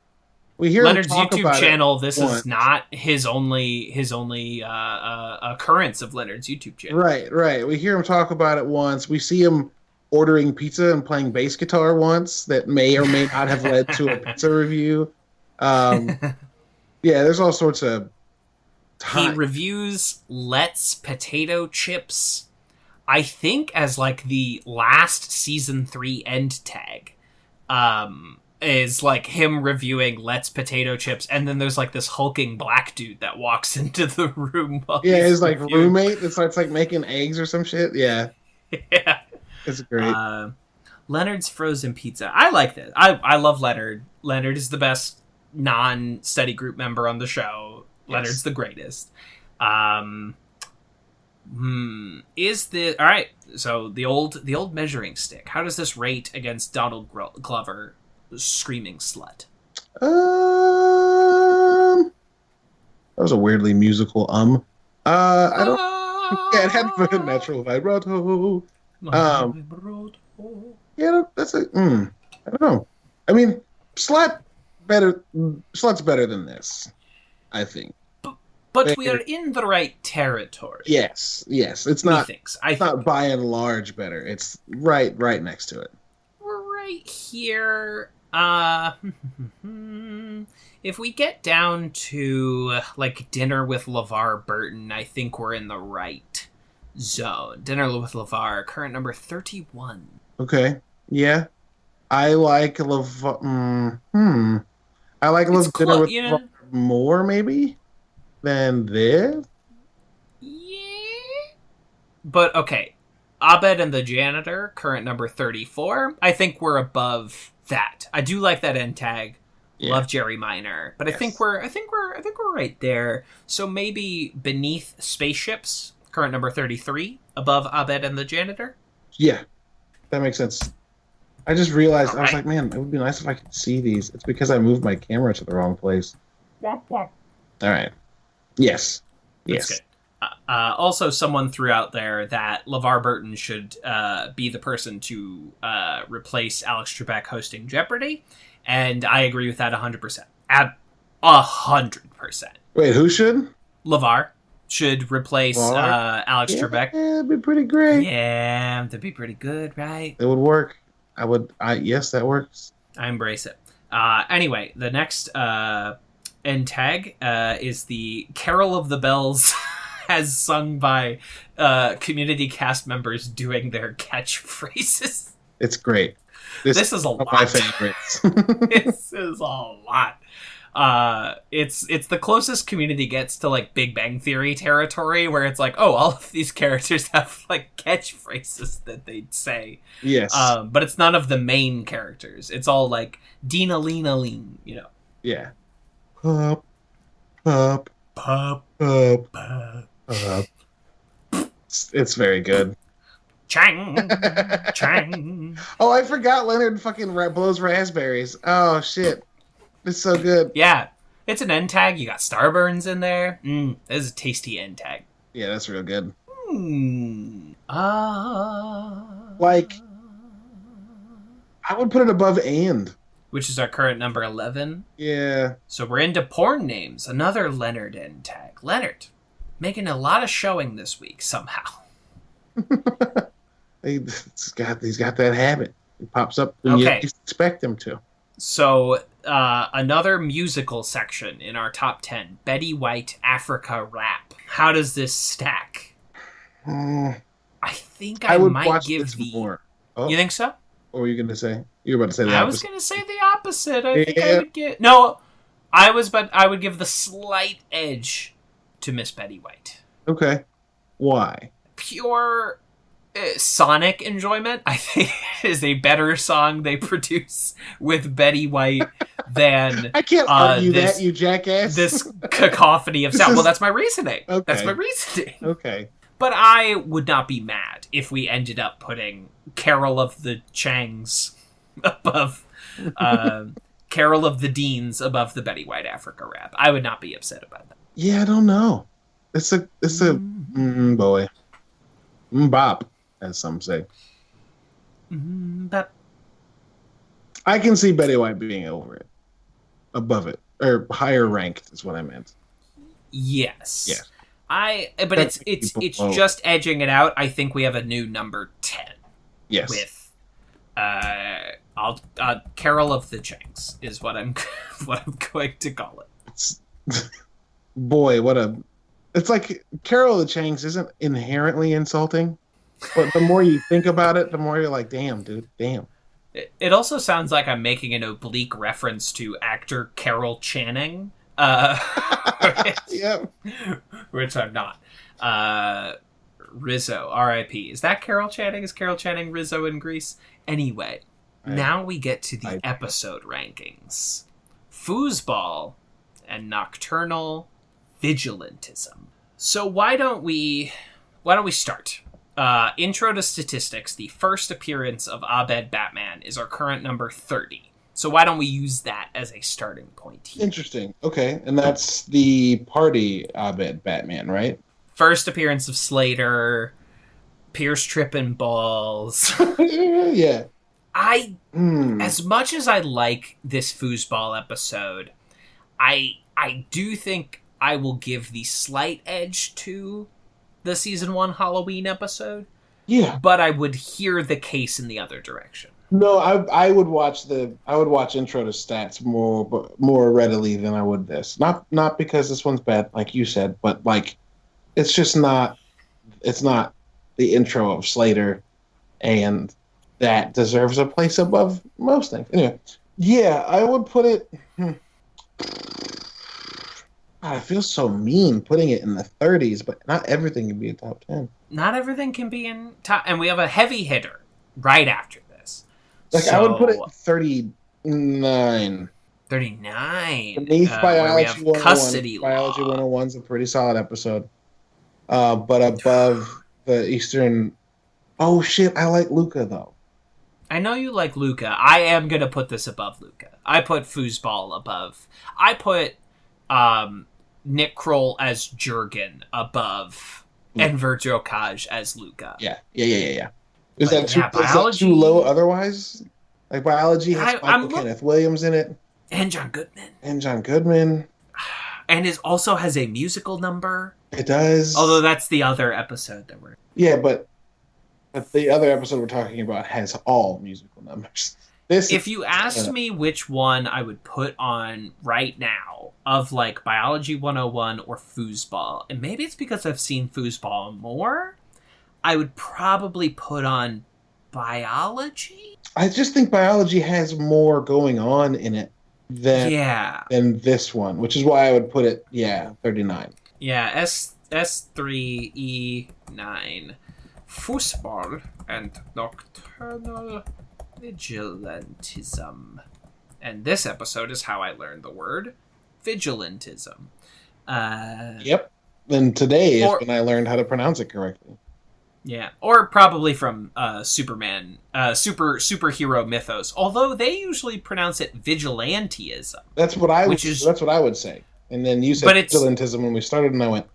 We hear Leonard's him talk YouTube about channel. This is not his only occurrence of Leonard's YouTube channel. Right. We hear him talk about it once. We see him ordering pizza and playing bass guitar once. That may or may not have led to a pizza review. Yeah, there's all sorts of. He reviews Let's Potato Chips, I think, as like the last season 3 end tag. Is like him reviewing Let's Potato Chips, and then there's like this hulking black dude that walks into the room. His like roommate that starts like making eggs or some shit. Yeah, it's great. Leonard's Frozen Pizza. I like this. I love Leonard. Leonard is the best non-study group member on the show. Leonard's the greatest. Is the all right? So the old measuring stick. How does this rate against Donald Glover, Screaming Slut? That was a weirdly musical. I don't. Yeah, it had a natural vibrato. Yeah, that's a. I don't know. I mean, Slut's better than this, I think. But we are in the right territory. Yes. It's not. Methinks. It's not by and large better. It's right next to it. We're right here. If we get down to like Dinner with LeVar Burton, I think we're in the right zone. Dinner with LeVar, current number 31. Okay. Yeah. I like LeVar. I like Dinner with LeVar more maybe than this. Yeah. But okay. Abed and the Janitor, current number 34. I think we're above that. I do like that end tag. Yeah. Love Jerry Minor, but yes. I think we're right there. So maybe Beneath Spaceships, current number 33, above Abed and the Janitor. Yeah, that makes sense. I just realized I was like, man, it would be nice if I could see these. It's because I moved my camera to the wrong place. All right. Yes. That's good. Also, someone threw out there that LeVar Burton should be the person to replace Alex Trebek hosting Jeopardy, and I agree with that 100%. At 100%. Wait, who should? LeVar should replace Alex Trebek. Yeah, it'd be pretty great. Yeah, that'd be pretty good, right? It would work. Yes, that works. I embrace it. Anyway, the next end tag is the Carol of the Bells as sung by community cast members doing their catchphrases. It's great. This is a lot. My favorites. This is a lot. It's the closest Community gets to like Big Bang Theory territory, where it's like, oh, all of these characters have like catchphrases that they'd say. Yes. But it's none of the main characters. It's all like Dina Lena Lean, you know. Yeah. Pup. It's very good. Chang. Oh, I forgot Leonard fucking blows raspberries. Oh shit. It's so good. Yeah. It's an end tag. You got Starburns in there. That is a tasty end tag. Yeah, that's real good. Like, I would put it above And. Which is our current number 11. Yeah. So we're into porn names. Another Leonard end tag. Leonard, making a lot of showing this week somehow. He's got that habit. It pops up when you expect him to. So another musical section in our top 10. Betty White Africa Rap. How does this stack? I think I would might watch give this the... more. Oh. You think so? What were you going to say? You were about to say the opposite. I was going to say the opposite. I think I would get... No, I would give the slight edge to Miss Betty White. Okay. Why? Pure sonic enjoyment. I think it is a better song they produce with Betty White than... I can't argue that, you jackass. This cacophony of sound. Well, that's my reasoning. Okay. That's my reasoning. Okay. But I would not be mad if we ended up putting Carol of the Changs above... Carol of the Deans above the Betty White Africa Rap. I would not be upset about that. Yeah, I don't know. It's a boy. Bop, as some say. Bop. I can see Betty White being over it. Above it. Or higher ranked is what I meant. Yes. Yeah. But it's just edging it out. I think we have a new number 10. Yes. With Carol of the Changs is what I'm going to call it. Boy, it's like Carol of the Changs isn't inherently insulting, but the more you think about it, the more you're like, damn, dude, damn. It also sounds like I'm making an oblique reference to actor Carol Channing, which I'm not. Rizzo, R.I.P. Is that Carol Channing? Is Carol Channing Rizzo in Grease? Anyway, now we get to the episode rankings. Foosball and Nocturnal, Vigilantism. So why don't we start? Intro to statistics. The first appearance of Abed Batman is our current number 30. So why don't we use that as a starting point here? Interesting. Okay, and that's the party Abed Batman, right? First appearance of Slater, Pierce tripping balls. Yeah. As much as I like this foosball episode, I do think I will give the slight edge to the season 1 Halloween episode. Yeah. But I would hear the case in the other direction. No, I would watch Intro to Stats more readily than I would this. Not because this one's bad, like you said, but like it's just not. It's not the intro of Slater, and that deserves a place above most things. Anyway, yeah, I would put it. God, I feel so mean putting it in the 30s, but not everything can be a top 10. Not everything can be in top, and we have a heavy hitter right after this. Like I would put it 39. 39. Beneath Biology 101. Custody Biology Law. 101's a pretty solid episode. But above the Eastern... Oh, shit, I like Luca, though. I know you like Luca. I am going to put this above Luca. I put Foosball above. I put Nick Kroll as Jurgen above, and Virgil Kaj as Luca. Yeah. Is But, that too low otherwise? Like, Biology has Michael Kenneth Williams in it. And John Goodman. And it also has a musical number. It does. Although that's the other episode that we're... Yeah, but the other episode we're talking about has all musical numbers. If you asked me which one I would put on right now of like Biology 101 or Foosball, and maybe it's because I've seen Foosball more, I would probably put on Biology. I just think Biology has more going on in it than this one, which is why I would put it 39. Yeah, S3E9. Foosball and Nocturnal Vigilantism. And this episode is how I learned the word Vigilantism. Yep. And today is when I learned how to pronounce it correctly. Yeah, or probably from Superman, superhero mythos. Although they usually pronounce it Vigilantism. That's what I would say. And then you said Vigilantism when we started, and I went,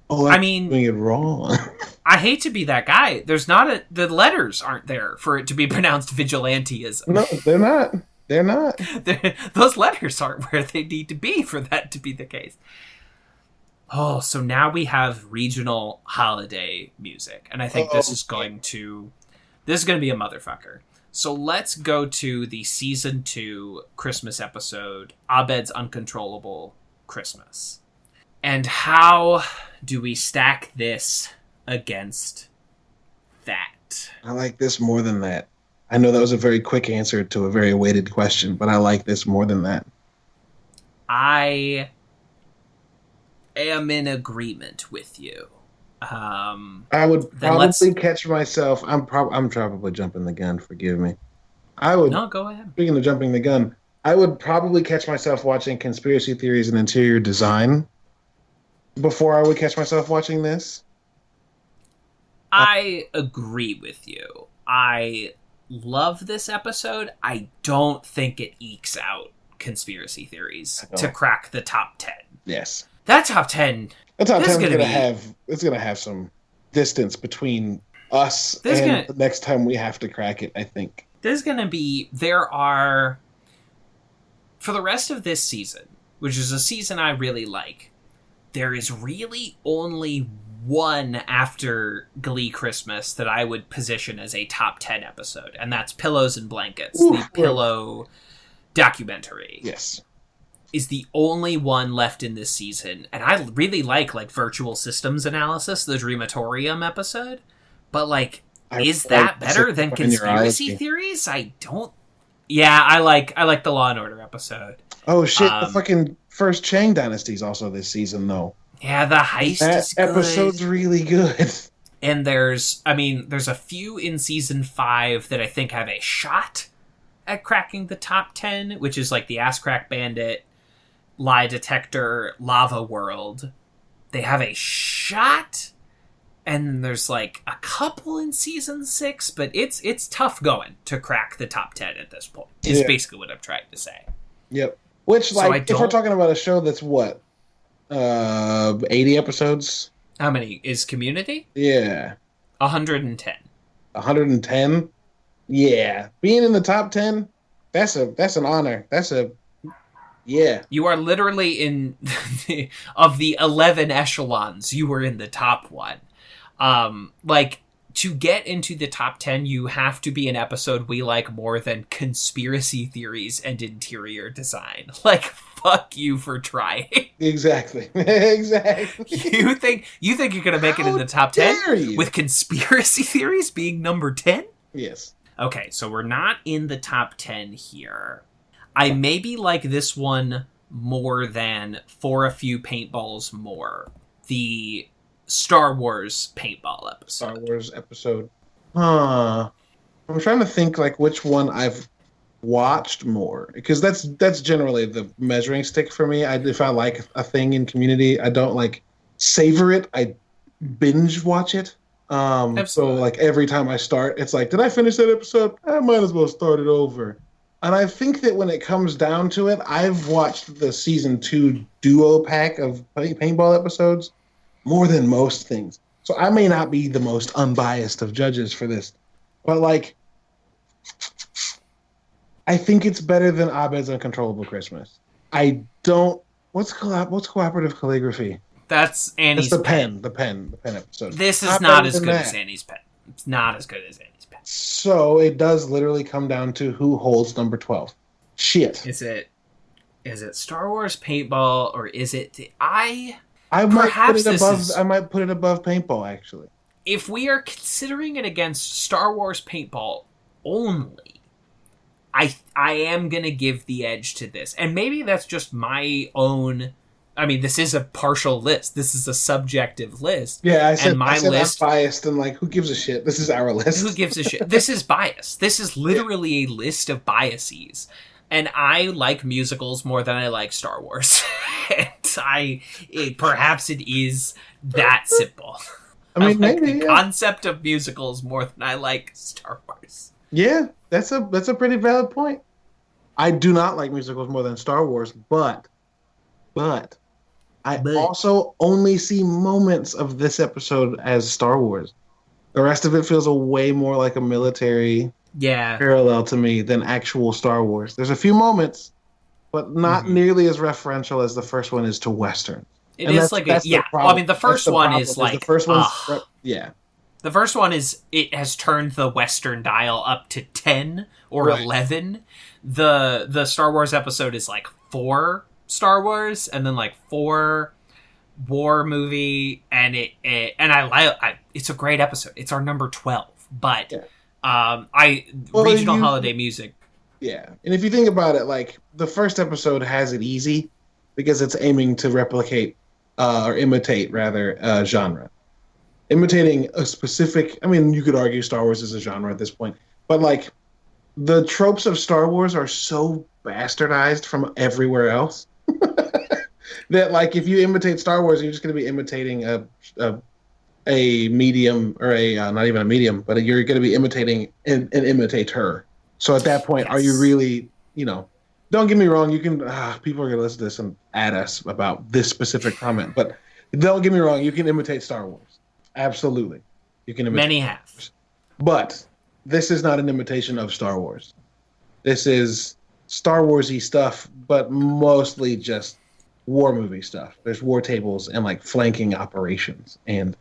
"Oh, I'm doing it wrong." I hate to be that guy. There's not the letters aren't there for it to be pronounced Vigilantism. No, they're not. They're not. Those letters aren't where they need to be for that to be the case. Oh, so now we have regional holiday music, and I think this is going to be a motherfucker. So let's go to the season 2 Christmas episode, Abed's Uncontrollable Christmas. And how do we stack this against that? I like this more than that. I know that was a very quick answer to a very weighted question, but I like this more than that. I am in agreement with you. I would probably catch myself. I'm probably jumping the gun. Forgive me. No, go ahead. Speaking of jumping the gun, I would probably catch myself watching Conspiracy Theories and Interior Design before I would catch myself watching this. I agree with you. I love this episode. I don't think it ekes out Conspiracy Theories to crack the top 10. Yes. That top 10. The top 10 is going to have some distance between us and the next time we have to crack it, I think. There's going to be... There are... For the rest of this season, which is a season I really like, there is really only one after Glee Christmas that I would position as a top 10 episode, and that's Pillows and Blankets, the Pillow documentary. Yes. Is the only one left in this season, and I really like Virtual Systems Analysis, the Dreamatorium episode, but is that better than Conspiracy Theories? I don't... Yeah, I like the Law and Order episode. Oh shit, the fucking first Chang Dynasty is also this season, though. Yeah, the heist is good. That episode's really good. And there's a few in season 5 that I think have a shot at cracking the top 10, which is like the Ass Crack Bandit, Lie Detector, Lava World. They have a shot, and there's a couple in season 6, but it's tough going to crack the top 10 at this point. Is basically what I'm trying to say. Yep. Which, if we're talking about a show that's 80 episodes? How many is Community? Yeah. 110. 110? Yeah. Being in the top 10, that's an honor. Yeah. You are literally in of the 11 echelons, you were in the top one. Like, to get into the top 10, you have to be an episode we like more than conspiracy theories and interior design. Like, fuck you for trying. Exactly. Exactly. You think you're gonna make it in the top 10 with conspiracy theories being number 10? Yes. Okay, so we're not in the top 10 here. I maybe like this one more than For a Few Paintballs More. The Star Wars paintball episode. Star Wars episode. I'm trying to think like which one I've watched more, because that's generally the measuring stick for me. If I like a thing in Community, I don't like savor it. I binge watch it. So like every time I start, it's like, did I finish that episode? I might as well start it over. And I think that when it comes down to it, I've watched the season 2 duo pack of paintball episodes more than most things. So I may not be the most unbiased of judges for this, but like, I think it's better than Abed's Uncontrollable Christmas. I don't. What's cooperative calligraphy? That's Annie's the pen episode. This is not as good as Annie's pen. It's not as good as Annie's pen. So it does literally come down to who holds number 12. Shit. Is it Star Wars paintball, or is it I might put it above paintball, actually. If we are considering it against Star Wars paintball only, I am gonna give the edge to this. And maybe that's just my own. I mean, this is a partial list. This is a subjective list. Yeah, I said list, I'm biased, and like, who gives a shit? This is our list. Who gives a shit? This is bias. This is literally a list of biases. And I like musicals more than I like Star Wars. And perhaps it is that simple. I mean, like maybe the concept of musicals more than I like Star Wars. Yeah, that's a pretty valid point. I do not like musicals more than Star Wars, but I also only see moments of this episode as Star Wars. The rest of it feels a way more like a military parallel to me than actual Star Wars. There's a few moments, but not nearly as referential as the first one is to Western. It is like well, I mean, the first one is like the first one's The first one is it has turned the Western dial up to 10 or 11. The Star Wars episode is like 4 Star Wars, and then like 4 war movie, and it's a great episode. It's our number 12, but regional holiday music. Yeah, and if you think about it, like the first episode has it easy because it's aiming to replicate or imitate rather genre, imitating a specific. I mean, you could argue Star Wars is a genre at this point, but like the tropes of Star Wars are so bastardized from everywhere else. That like if you imitate Star Wars, you're just going to be imitating a medium or a not even a medium, but you're going to be imitating an imitator. So at that point, are you really, don't get me wrong, you can people are going to listen to this and add us about this specific comment, but don't get me wrong, you can imitate Star Wars. Absolutely. You can imitate Many have. But this is not an imitation of Star Wars. This is Star Wars-y stuff, but mostly just war movie stuff. There's war tables and like flanking operations and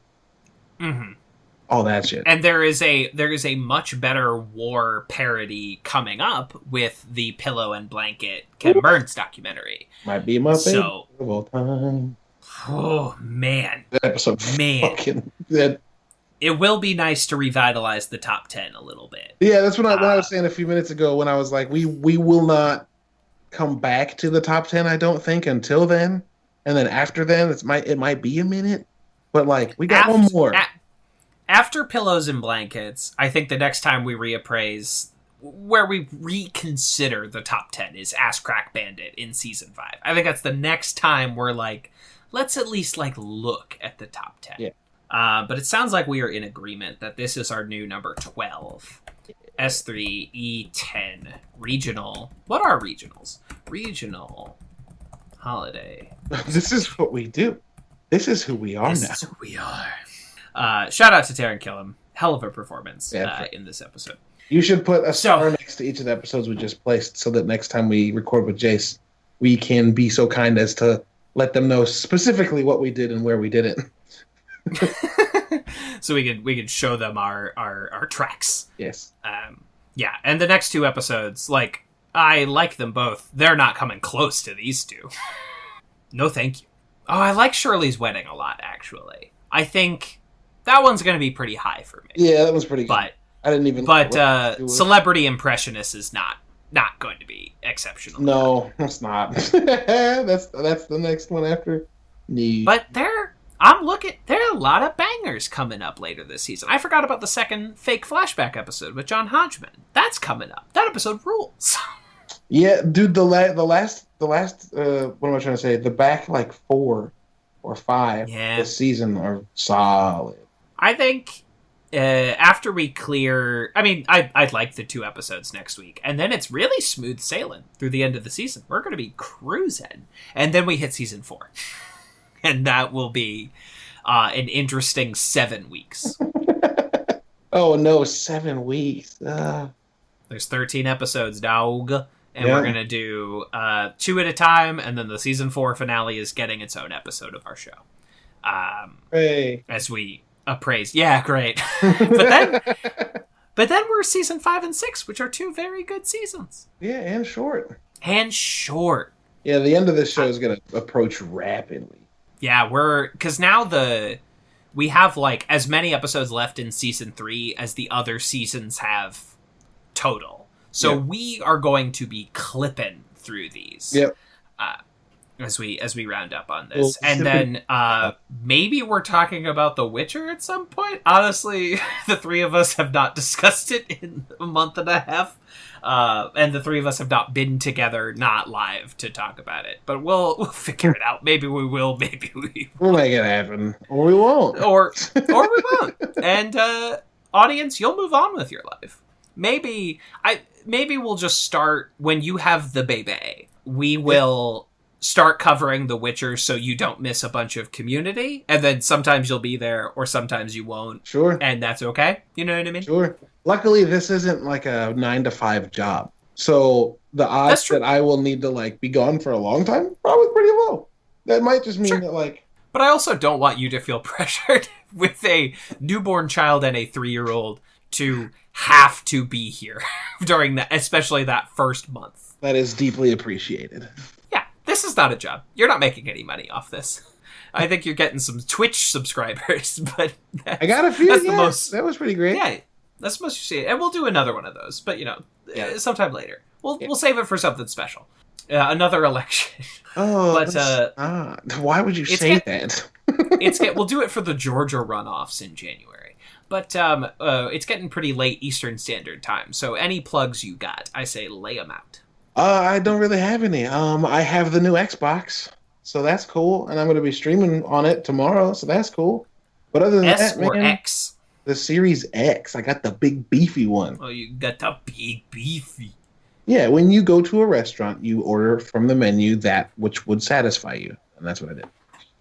all that shit. And there is a much better war parody coming up with the Pillow and Blanket Ken Burns documentary. Might be my favorite of all time. Oh man, that episode, fucking that. It will be nice to revitalize the top 10 a little bit. Yeah, that's what I was saying a few minutes ago when I was like, we will not come back to the top 10, I don't think, until then. And then after then, it might be a minute. But like, we got one more. After Pillows and Blankets, I think the next time we reappraise, where we reconsider the top 10 is Ass Crack Bandit in season 5. I think that's the next time we're like, let's at least like look at the top 10. Yeah. But it sounds like we are in agreement that this is our new number 12. S3, E10, regional. What are regionals? Regional holiday. This is what we do. This is who we are now. This is who we are. Shout out to Taron Killam. Hell of a performance in this episode. You should put a star next to each of the episodes we just placed so that next time we record with Jace, we can be so kind as to let them know specifically what we did and where we did it. So we could show them our tracks. Yes. Yeah, and the next 2 episodes, like, I like them both. They're not coming close to these 2. No thank you. Oh, I like Shirley's wedding a lot, actually. I think that one's going to be pretty high for me. Yeah, that was pretty good. But I didn't even. Celebrity Impressionist is not going to be exceptional. No, it's not. that's the next one after. No. But there are a lot of bangers coming up later this season. I forgot about the second fake flashback episode with John Hodgman. That's coming up. That episode rules. Yeah, dude. The last. What am I trying to say? The back 4 or 5 this season are solid. I think after we clear, I mean, I'd like the 2 episodes next week, and then it's really smooth sailing through the end of the season. We're going to be cruising, and then we hit season 4, and that will be an interesting 7 weeks. Oh no, 7 weeks. There's 13 episodes, dog, and we're going to do 2 at a time, and then the season 4 finale is getting its own episode of our show. Hey. As we appraise. Yeah, great. but then we're season 5 and 6, which are 2 very good seasons. Yeah, and short. Yeah, the end of this show is going to approach rapidly. Yeah, because now we have as many episodes left in season 3 as the other seasons have total. So we are going to be clipping through these. Yep. As we round up on this. And then maybe we're talking about The Witcher at some point. Honestly, the 3 of us have not discussed it in a month and a half. And the 3 of us have not been together, not live, to talk about it. But we'll figure it out. Maybe we will, maybe we won't. We'll make it happen. Or we won't. Or we won't. And audience, you'll move on with your life. Maybe we'll just start when you have the baby. We will start covering The Witcher so you don't miss a bunch of Community, and then sometimes you'll be there or sometimes you won't. Sure. And that's okay. You know what I mean? Sure. Luckily, this isn't a 9-to-5 job. So the odds that I will need to be gone for a long time, probably pretty low. That might just mean that But I also don't want you to feel pressured with a newborn child and a 3-year-old to have to be here during that, especially that first month. That is deeply appreciated. This is not a job. You're not making any money off this. I think you're getting some Twitch subscribers, but I got a few. That's the most. That was pretty great. Yeah, that's the most you see. And we'll do another one of those, but sometime later. We'll save it for something special. Another election. Oh, but why would you say that? We'll do it for the Georgia runoffs in January. But it's getting pretty late Eastern Standard Time, so any plugs you got, I say lay them out. I don't really have any. I have the new Xbox, so that's cool, and I'm going to be streaming on it tomorrow, so that's cool. But other than S that, or man, X? The Series X. I got the big beefy one. Oh, you got the big beefy. Yeah, when you go to a restaurant, you order from the menu that which would satisfy you, and that's what I did.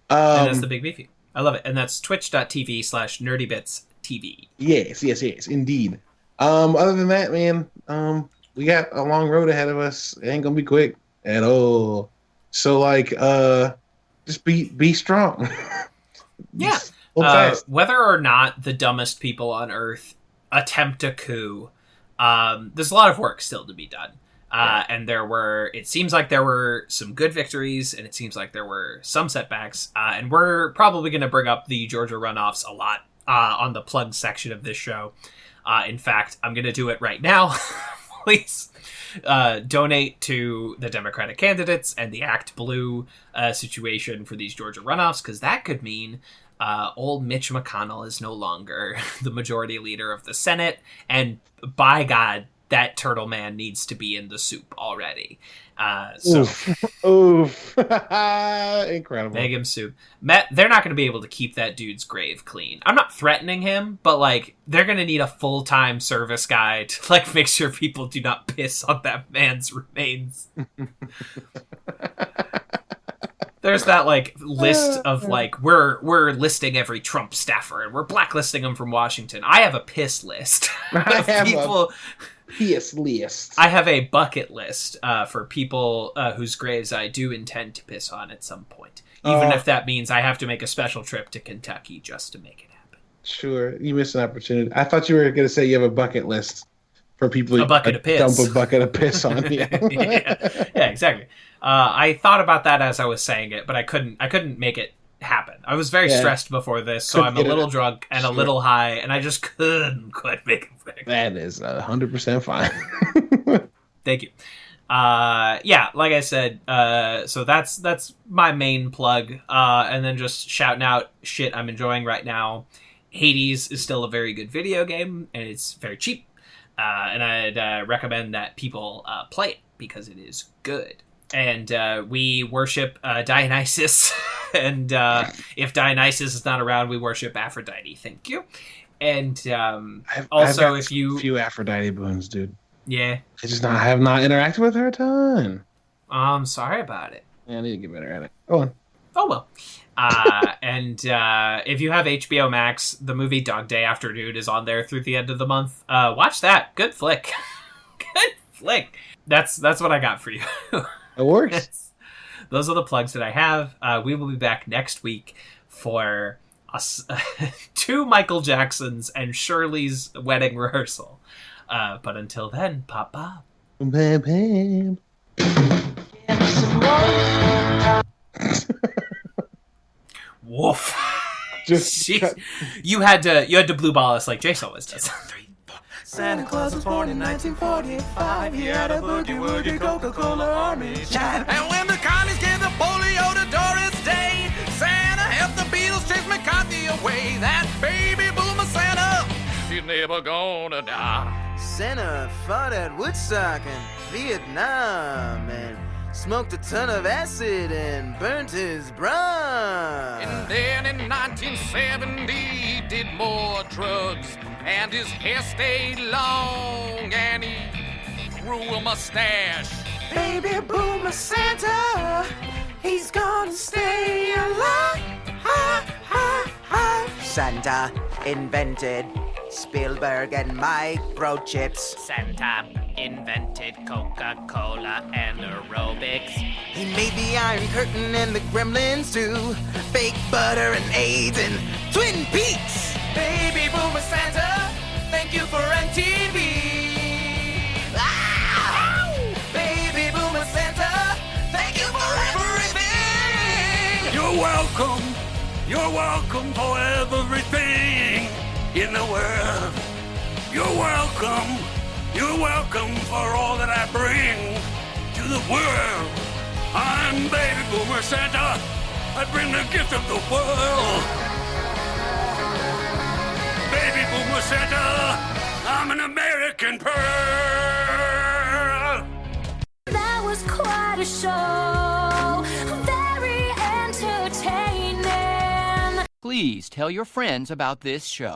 And that's the big beefy. I love it, and that's twitch.tv/nerdybitstv. Yes, indeed. Other than that, man, we got a long road ahead of us. It ain't gonna be quick at all. So just be strong. Yeah. Whether or not the dumbest people on Earth attempt a coup, there's a lot of work still to be done. And it seems like there were some good victories, and it seems like there were some setbacks. And we're probably going to bring up the Georgia runoffs a lot on the plug section of this show. In fact, I'm going to do it right now. Please donate to the Democratic candidates and the Act Blue situation for these Georgia runoffs, because that could mean old Mitch McConnell is no longer the majority leader of the Senate, and by God, that turtle man needs to be in the soup already. Oof. Incredible. Make him soup. They're not going to be able to keep that dude's grave clean. I'm not threatening him, but they're going to need a full-time service guy to make sure people do not piss on that man's remains. There's that like list of like we're listing every Trump staffer and we're blacklisting them from Washington. I have a piss list of people. Piss list. I have a bucket list for people whose graves I do intend to piss on at some point, even if that means I have to make a special trip to Kentucky just to make it happen. Sure, you missed an opportunity. I thought you were going to say you have a bucket list for people a bucket of piss. Dump a bucket of piss on you. yeah, exactly. I thought about that as I was saying it, but I couldn't make it happen. I was very stressed before this, so I'm a little drunk and a little high, and I just couldn't quite make it work. That is 100% fine. Thank you. Yeah, like I said, so that's my main plug, and then just shouting out shit I'm enjoying right now. Hades is still a very good video game, and it's very cheap, and I'd recommend that people play it because it is good. And we worship Dionysus, and if Dionysus is not around, we worship Aphrodite. Thank you. And also, if you... a few Aphrodite boons, dude. Yeah. I have not interacted with her a ton. I'm sorry about it. Yeah, I need to get better at it. Go on. Oh, well. And if you have HBO Max, the movie Dog Day Afternoon is on there through the end of the month. Watch that. Good flick. Good flick. That's what I got for you. It works. Those are the plugs that I have. We will be back next week for us, 2 Michael Jacksons and Shirley's wedding rehearsal. But until then, pop pop. Woof. Just you had to blue ball us like Jace always does. Santa Claus was born in 1945. He had a boogie-woogie Coca-Cola army chant. And when the commies gave the polio to Doris Day, Santa helped the Beatles chase McCarthy away. That baby boomer Santa, he's never gonna die. Santa fought at Woodstock and Vietnam and smoked a ton of acid and burnt his bra. And then in 1970 he did more drugs, and his hair stayed long, and he grew a mustache. Baby boomer Santa, he's gonna stay alive. Santa invented Spielberg and microchips. Santa invented Coca-Cola and aerobics. He made the Iron Curtain and the Gremlins too. Fake butter and AIDS and Twin Peaks. Baby boomer Santa, thank you for MTV. Baby boomer Santa, thank you for everything. You're welcome. You're welcome for everything in the world. You're welcome. You're welcome for all that I bring to the world. I'm Baby Boomer Santa. I bring the gift of the world. Baby Boomer Santa, I'm an American pearl. That was quite a show. Very entertaining. Please tell your friends about this show.